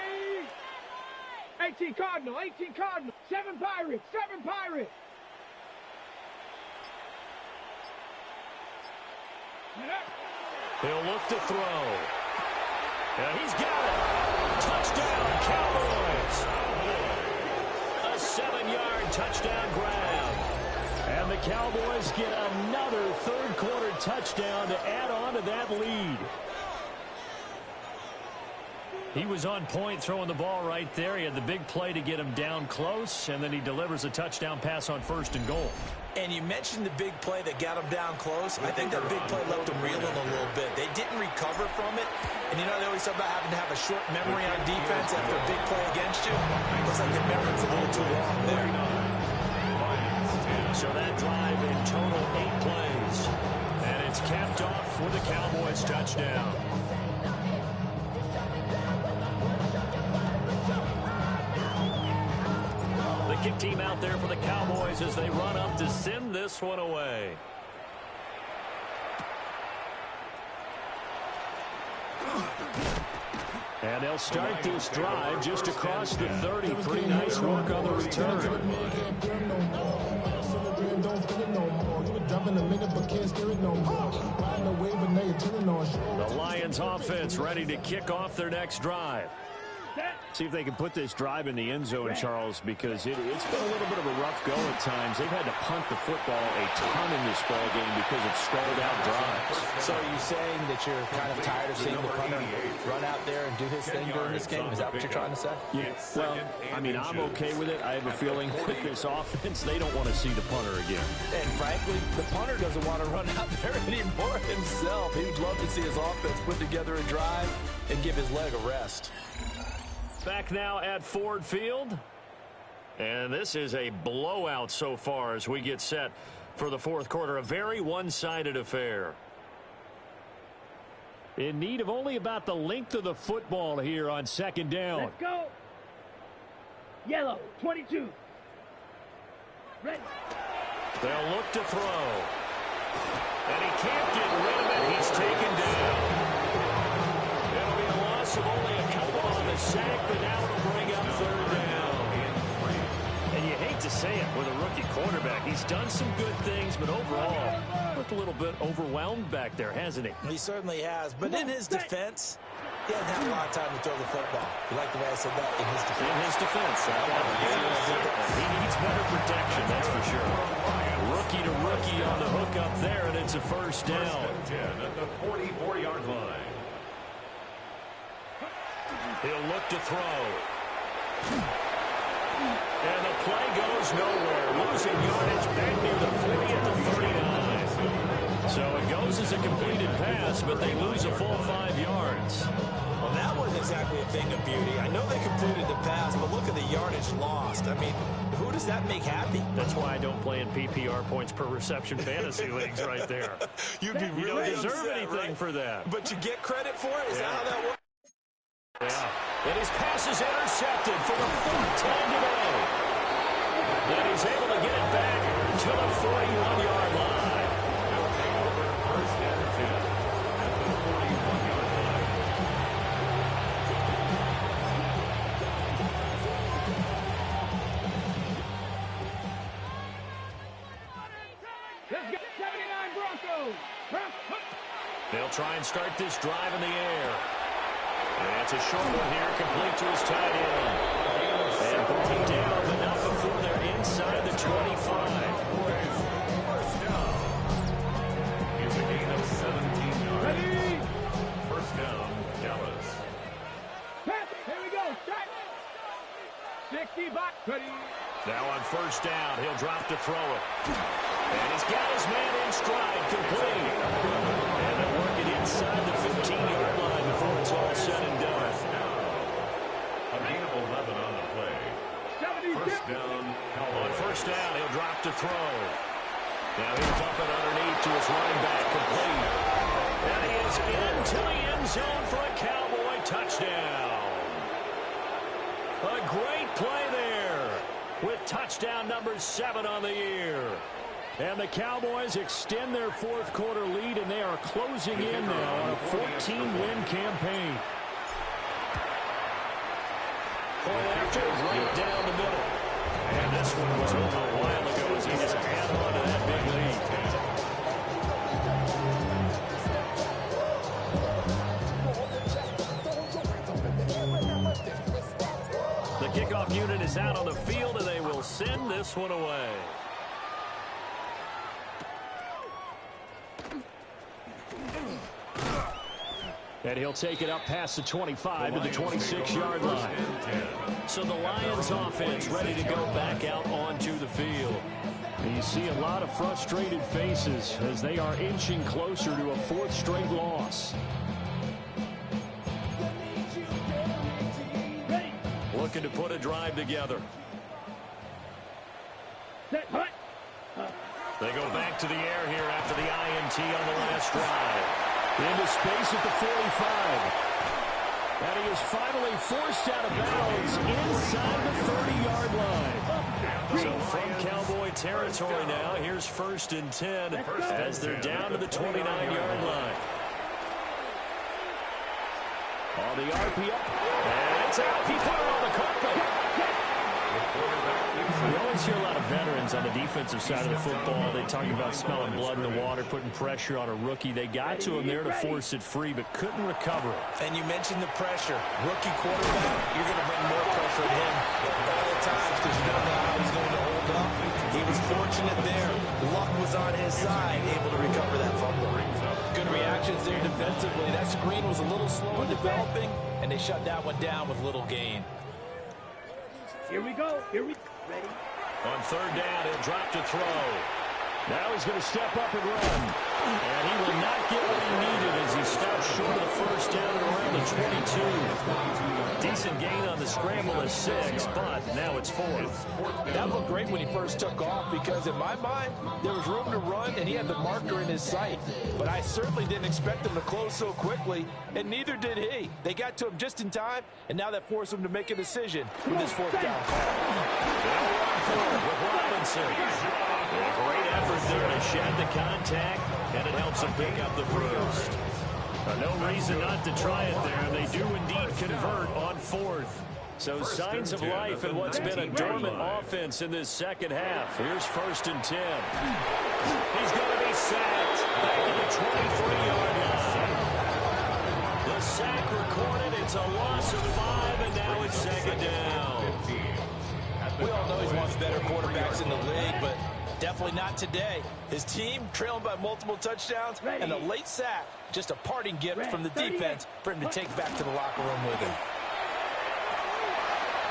18 Cardinal, 18 Cardinal, 7 Pirates, 7 Pirates. He'll look to throw. And he's got it. Touchdown, Cowboys. A 7-yard touchdown grab. And the Cowboys get another third-quarter touchdown to add on to that lead. He was on point throwing the ball right there. He had the big play to get him down close, and then he delivers a touchdown pass on 1st and goal. And you mentioned the big play that got him down close. I think that big play left him reeling a little bit. They didn't recover from it. And you know, they always talk about having to have a short memory on defense after a big play against you. Looks like the memory's a little too long there. So that drive in total 8 plays. And it's capped off with a Cowboys touchdown. The kick team out there for the Cowboys as they run up to send this one away. And they'll start this drive just across the 30. Pretty nice work on the return. The Lions offense ready to kick off their next drive. See if they can put this drive in the end zone, Charles, because it's been a little bit of a rough go at times. They've had to punt the football a ton in this ball game because of stalled out drives. So are you saying that you're kind of tired of seeing the punter run out there and do his thing during this game? Is that what you're trying to say? Yeah. Well, I mean, I'm okay with it. I have a feeling with this offense, they don't want to see the punter again. And frankly, the punter doesn't want to run out there anymore himself. He'd love to see his offense put together a drive and give his leg a rest. Back now at Ford Field. And this is a blowout so far as we get set for the fourth quarter. A very one-sided affair. In need of only about the length of the football here on 2nd down. Let's go. Yellow, 22. Red. They'll look to throw. And he can't get rid of it. He's taken down. It'll be a loss of only a couple on the sack, but now it'll bring up 3rd down. And you hate to say it with a rookie quarterback. He's done some good things, but overall, looked a little bit overwhelmed back there, hasn't he? He certainly has. But in his defense, he hasn't had a lot of time to throw the football. You like the way I said that? In his defense. In his defense. He needs better protection, that's for sure. Rookie to rookie on the hook up there, and it's a 1st down. 10 at the 44-yard line. He'll look to throw. And the play goes nowhere. Losing yardage back near the 40 at the 39. So it goes as a completed pass, but they lose a full 5 yards. Well, that wasn't exactly a thing of beauty. I know they completed the pass, but look at the yardage lost. I mean, who does that make happy? That's why I don't play in PPR points per reception fantasy leagues right there. You'd be You really don't deserve upset, anything right? for that. But you get credit for it? Is that how that works? Yeah. And his pass is intercepted for the 4th time today. And he's able to get it back to the 41-yard line. They'll take over 1st and 10 at the 41-yard line. Let's go. 79 Broncos. They'll try and start this drive in the air. And it's a short one here, complete to his tight end. And brought down, but not before they're inside the 25. First down. Here's a gain of 17 yards. Ready? First down, Dallas. Pass. Here we go. Start. 60 back. Ready. Now on first down, he'll drop to throw it. And he's got his man in stride, complete. And they'll work it inside the 15-yard line before it's all said and done. A gain of 11 on the play. 76. First down, On first down, he'll drop to throw. Now he'll dump it underneath to his running back, complete. And he is into the end zone for a Cowboy touchdown. A great play there with touchdown number 7 on the year. And the Cowboys extend their 4th quarter lead, and they are closing in now on a 14-win campaign. Point after, right down the middle. And this one was over a while ago as he just added on to that big lead. The kickoff unit is out on the field, and they will send this one away. And he'll take it up past the 25 to the 26-yard line. So the Lions offense ready to go back out onto the field. And you see a lot of frustrated faces as they are inching closer to a 4th straight loss. Looking to put a drive together. Set. Hut. They go back to the air here after the INT on the last drive. Into space at the 45. And he is finally forced out of bounds inside the 30-yard line. So from Cowboy territory now, here's 1st and 10 as they're down to the 29-yard line. On the RPO. And it's out. He put it on the carpet. We always hear a lot of veterans on the defensive side of the football. They talk about smelling blood in the water, putting pressure on a rookie. They got to him there to force it free, but couldn't recover it. And you mentioned the pressure. Rookie quarterback, you're going to bring more pressure at him all the times because you don't know how he's going to hold up. He was fortunate there. Luck was on his side, able to recover that fumble. Good reactions there defensively. That screen was a little slow in developing, and they shut that one down with little gain. Here we go. Here we go. Ready? On 3rd down, he'll drop to throw. Now he's going to step up and run. And he will not get what he needed as he stops short of the 1st down at around the 22. Decent gain on the scramble is 6, but now it's 4th. That looked great when he first took off because in my mind, there was room to run and he had the marker in his sight. But I certainly didn't expect him to close so quickly, and neither did he. They got to him just in time, and now that forced him to make a decision with his 4th down. They'll run forward with Robinson. A great effort there to shed the contact, and it helps him pick up the 1st. No reason not to try it there. They do indeed convert on 4th. So signs of life in what's been a dormant offense in this second half. Here's 1st and 10. He's going to be sacked back at the 23-yard line. The sack recorded. It's a loss of 5, and now it's 2nd down. We all know he's one of the better quarterbacks in the league, but definitely not today. His team trailing by multiple touchdowns, and a late sack, just a parting gift from the defense for him to take back to the locker room with him.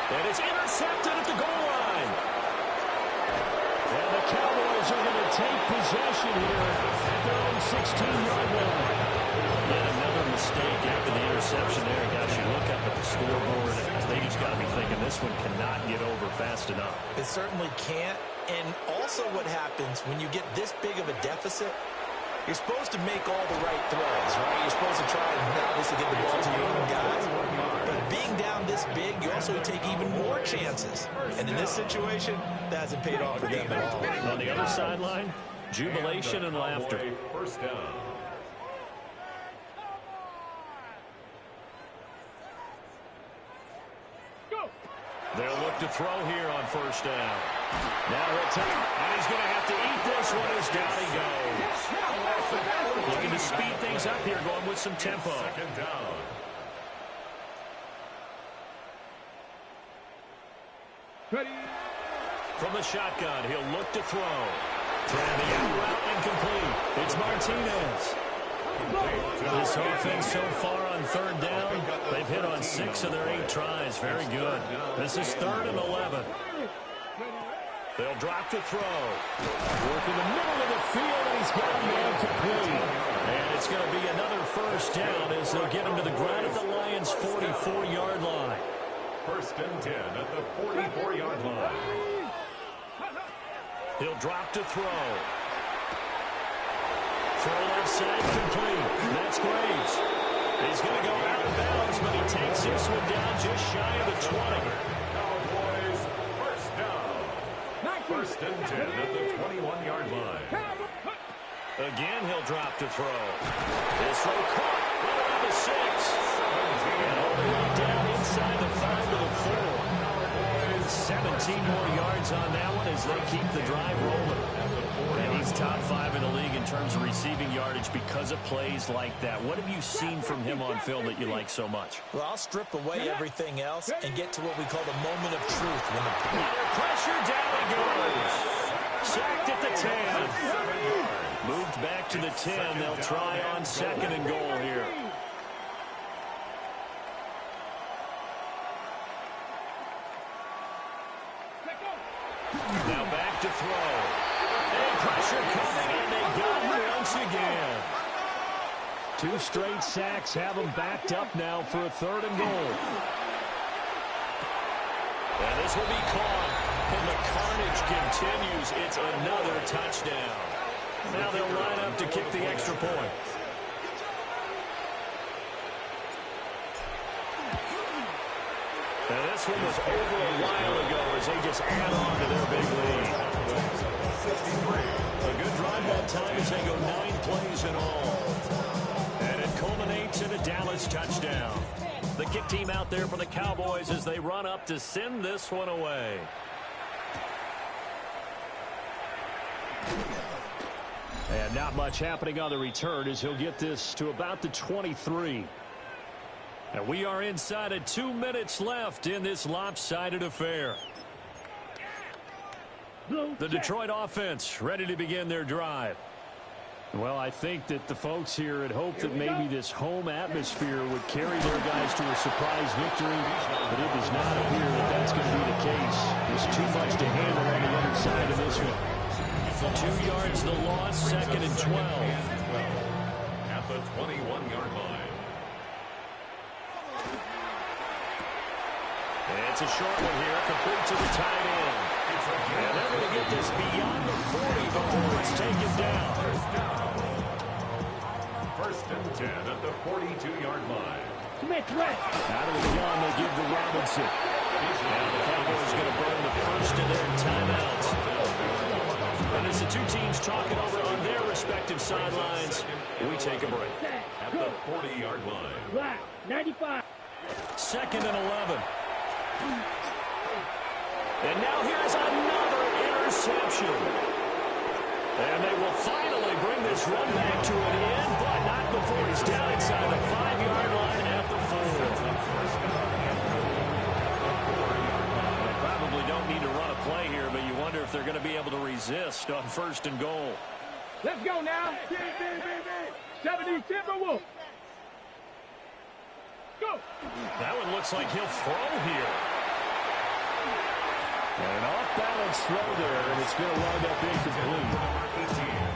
And it's intercepted at the goal line. And the Cowboys are going to take possession here at their own 16-yard line. Yet another mistake after the interception there. Guys, you look up at the scoreboard, they just got to be thinking this one cannot get over fast enough. It certainly can't. And also what happens when you get this big of a deficit, you're supposed to make all the right throws, right? You're supposed to try and obviously get the ball to your own guys. But being down this big, you also take even more chances. And in this situation, that hasn't paid off for them at all. On the other sideline, jubilation and laughter. First down. They'll look to throw here on first down. Now he'll take, and he's going to have to eat this one as down he goes. Looking to speed things up here, going with some tempo. Second down. Ready. From the shotgun, he'll look to throw. Throwing the out route incomplete. It's Martinez. This offense so far on third down, they've hit on 6 of their 8 tries. Very good. This is 3rd and 11. They'll drop to throw. Work in the middle of the field, and he's got a man complete. And it's going to be another first down as they'll get him to the ground at the Lions' 44-yard line. First and 10 at the 44-yard line. He'll drop to throw. Throw left side complete. That's Graves. He's going to go out of bounds, but he takes this one down just shy of the 20. Cowboys, first down. First and 10 at the 21-yard line. Again, he'll drop to throw. This throw caught. Right around the 6. And all the way down inside the 5 to the 4. 17 more yards on that one as they keep the drive rolling. And he's top 5 in the league in terms of receiving yardage because of plays like that. What have you seen from him on film that you like so much? Well, I'll strip away everything else and get to what we call the moment of truth. When the pressure, down he goes. Sacked at the 10. Moved back to the 10. They'll try on 2nd and goal here. Now back to throw. And pressure coming, and they got him once again. 2 straight sacks have them backed up now for a 3rd and goal. And this will be caught. And the carnage continues. It's another touchdown. Now they'll line up to kick the extra point. And this one was over a while ago as they just add on to their big lead. A good drive that time as they go 9 plays in all. And it culminates in a Dallas touchdown. The kick team out there for the Cowboys as they run up to send this one away. And not much happening on the return as he'll get this to about the 23. And we are inside of 2 minutes left in this lopsided affair. The Detroit offense ready to begin their drive. Well, I think that the folks here had hoped that maybe this home atmosphere would carry their guys to a surprise victory, but it does not appear that that's going to be the case. There's too much to handle on the other side of this one. 2 yards the loss, 2nd and 12. At the 21-yard line. It's a short one here, complete to the tight end. And they're going to get this beyond the 40 before it's taken down. First and 10 at the 42-yard line. Out of the gun, they give to Robinson. Now the Cowboys going to burn the first of their timeouts. And as the 2 teams talking over on their respective sidelines, we take a break. At the 40-yard line. 95. 2nd and 11. And now here's another interception. And they will finally bring this run back to an end, but not before he's down inside the 5-yard line at the 4. They probably don't need to run a play here, but you wonder if they're going to be able to resist on 1st and goal. Let's go now. 70 Timberwolves. Go. That one looks like he'll throw here. An off-balance throw there, and it's going to wind up incomplete.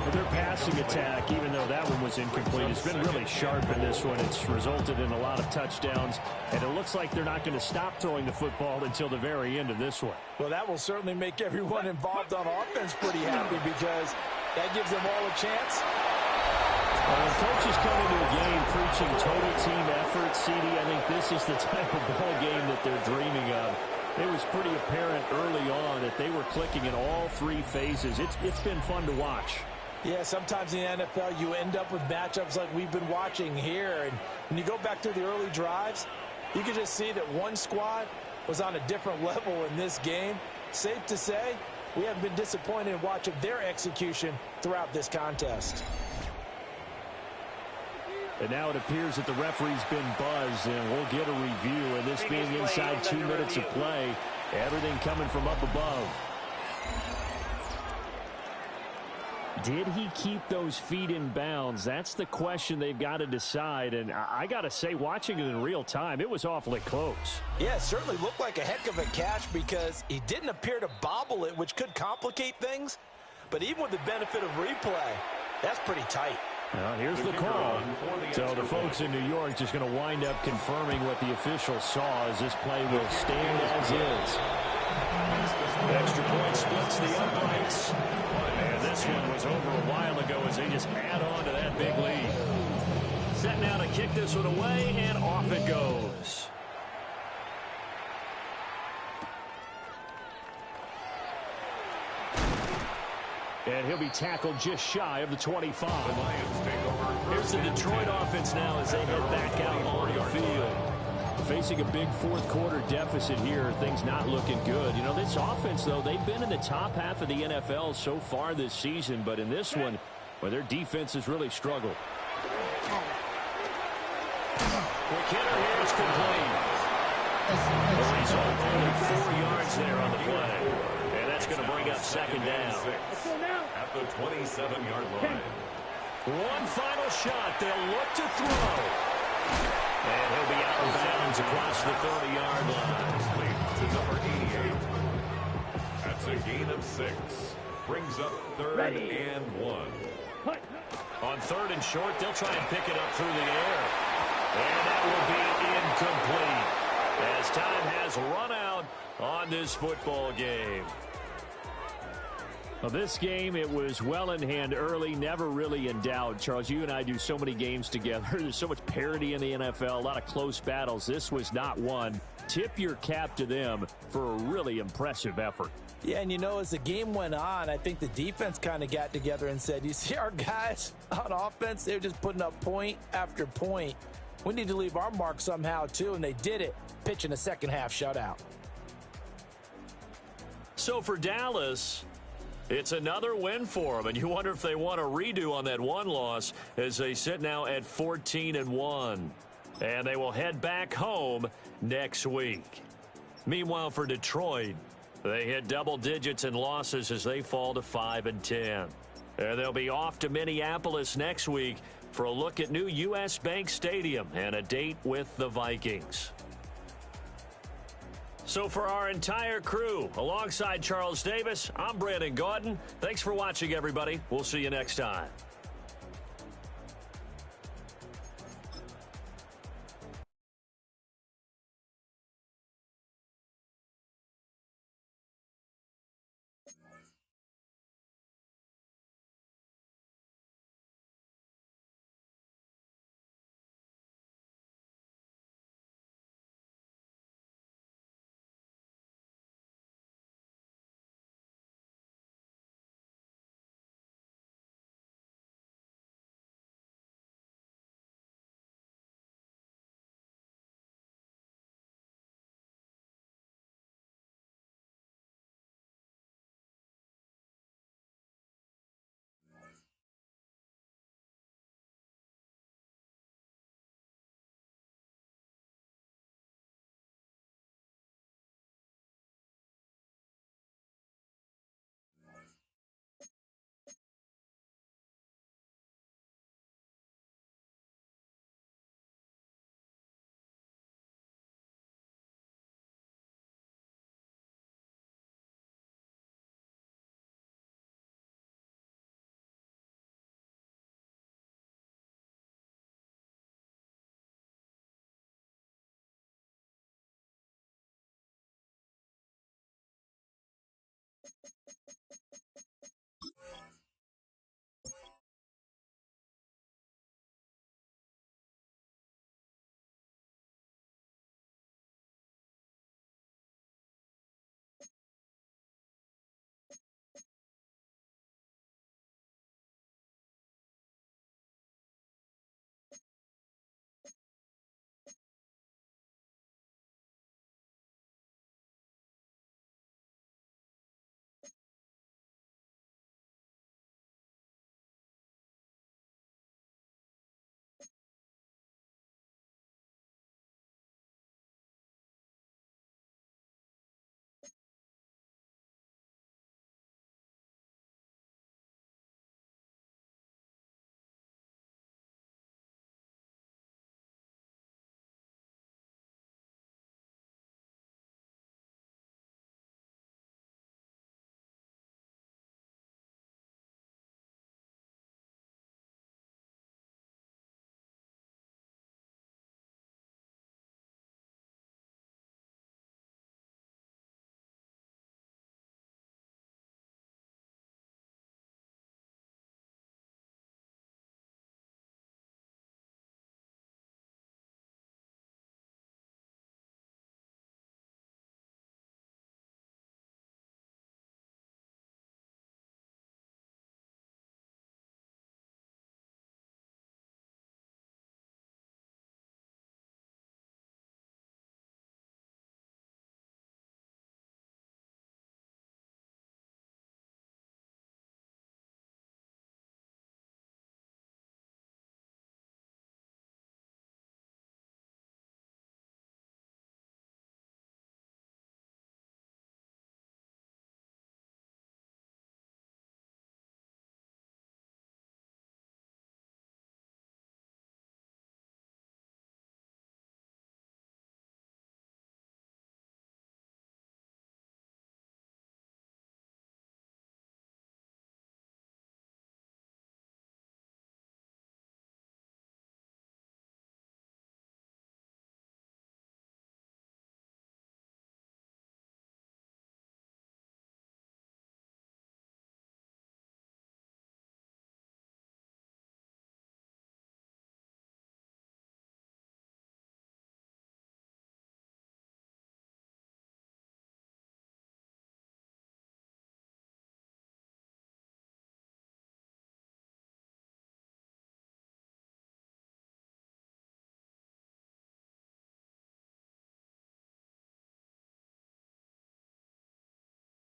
But their passing attack, even though that one was incomplete, has been really sharp in this one. It's resulted in a lot of touchdowns, and it looks like they're not going to stop throwing the football until the very end of this one. Well, that will certainly make everyone involved on offense pretty happy because that gives them all a chance. When coaches come into a game preaching total team effort, CD, I think this is the type of ball game that they're dreaming of. It was pretty apparent early on that they were clicking in all three phases. It's been fun to watch. Yeah, sometimes in the NFL you end up with matchups like we've been watching here. And when you go back to the early drives, you can just see that one squad was on a different level in this game. Safe to say, we haven't been disappointed in watching their execution throughout this contest. And now it appears that the referee's been buzzed, and we'll get a review. And this being inside 2 minutes of play, everything coming from up above. Did he keep those feet in bounds? That's the question they've got to decide. And I got to say, watching it in real time, it was awfully close. Yeah, it certainly looked like a heck of a catch because he didn't appear to bobble it, which could complicate things. But even with the benefit of replay, that's pretty tight. Well, here's the call. So the folks in New York just going to wind up confirming what the official saw as this play will stand as is. Extra point splits the uprights. And this one was over a while ago as they just add on to that big lead. Set now to kick this one away, and off it goes. And he'll be tackled just shy of the 25. Here's the Detroit offense now as they head back out on the field. Facing a big fourth quarter deficit here, things not looking good. You know, this offense, though, they've been in the top half of the NFL so far this season, but in this one, well, their defense has really struggled. Quick hitter here, it's complete. The result, only 4 yards there on the play. And that's going to bring up second down. At the 27-yard line. One final shot. They'll look to throw. And he'll be out of bounds across the 30-yard line. To number 88. That's a gain of 6. Brings up third and 1. On third and short, they'll try and pick it up through the air. And that will be incomplete as time has run out on this football game. Well, this game, it was well in hand early, never really in doubt. Charles, you and I do so many games together. There's so much parity in the NFL, a lot of close battles. This was not one. Tip your cap to them for a really impressive effort. Yeah, and you know, as the game went on, I think the defense kind of got together and said, you see our guys on offense, they're just putting up point after point. We need to leave our mark somehow, too, and they did it, pitching a second-half shutout. So for Dallas, it's another win for them, and you wonder if they want a redo on that one loss as they sit now at 14-1. And they will head back home next week. Meanwhile, for Detroit, they hit double digits in losses as they fall to 5-10. And they'll be off to Minneapolis next week for a look at new U.S. Bank Stadium and a date with the Vikings. So for our entire crew, alongside Charles Davis, I'm Brandon Gaudin. Thanks for watching, everybody. We'll see you next time.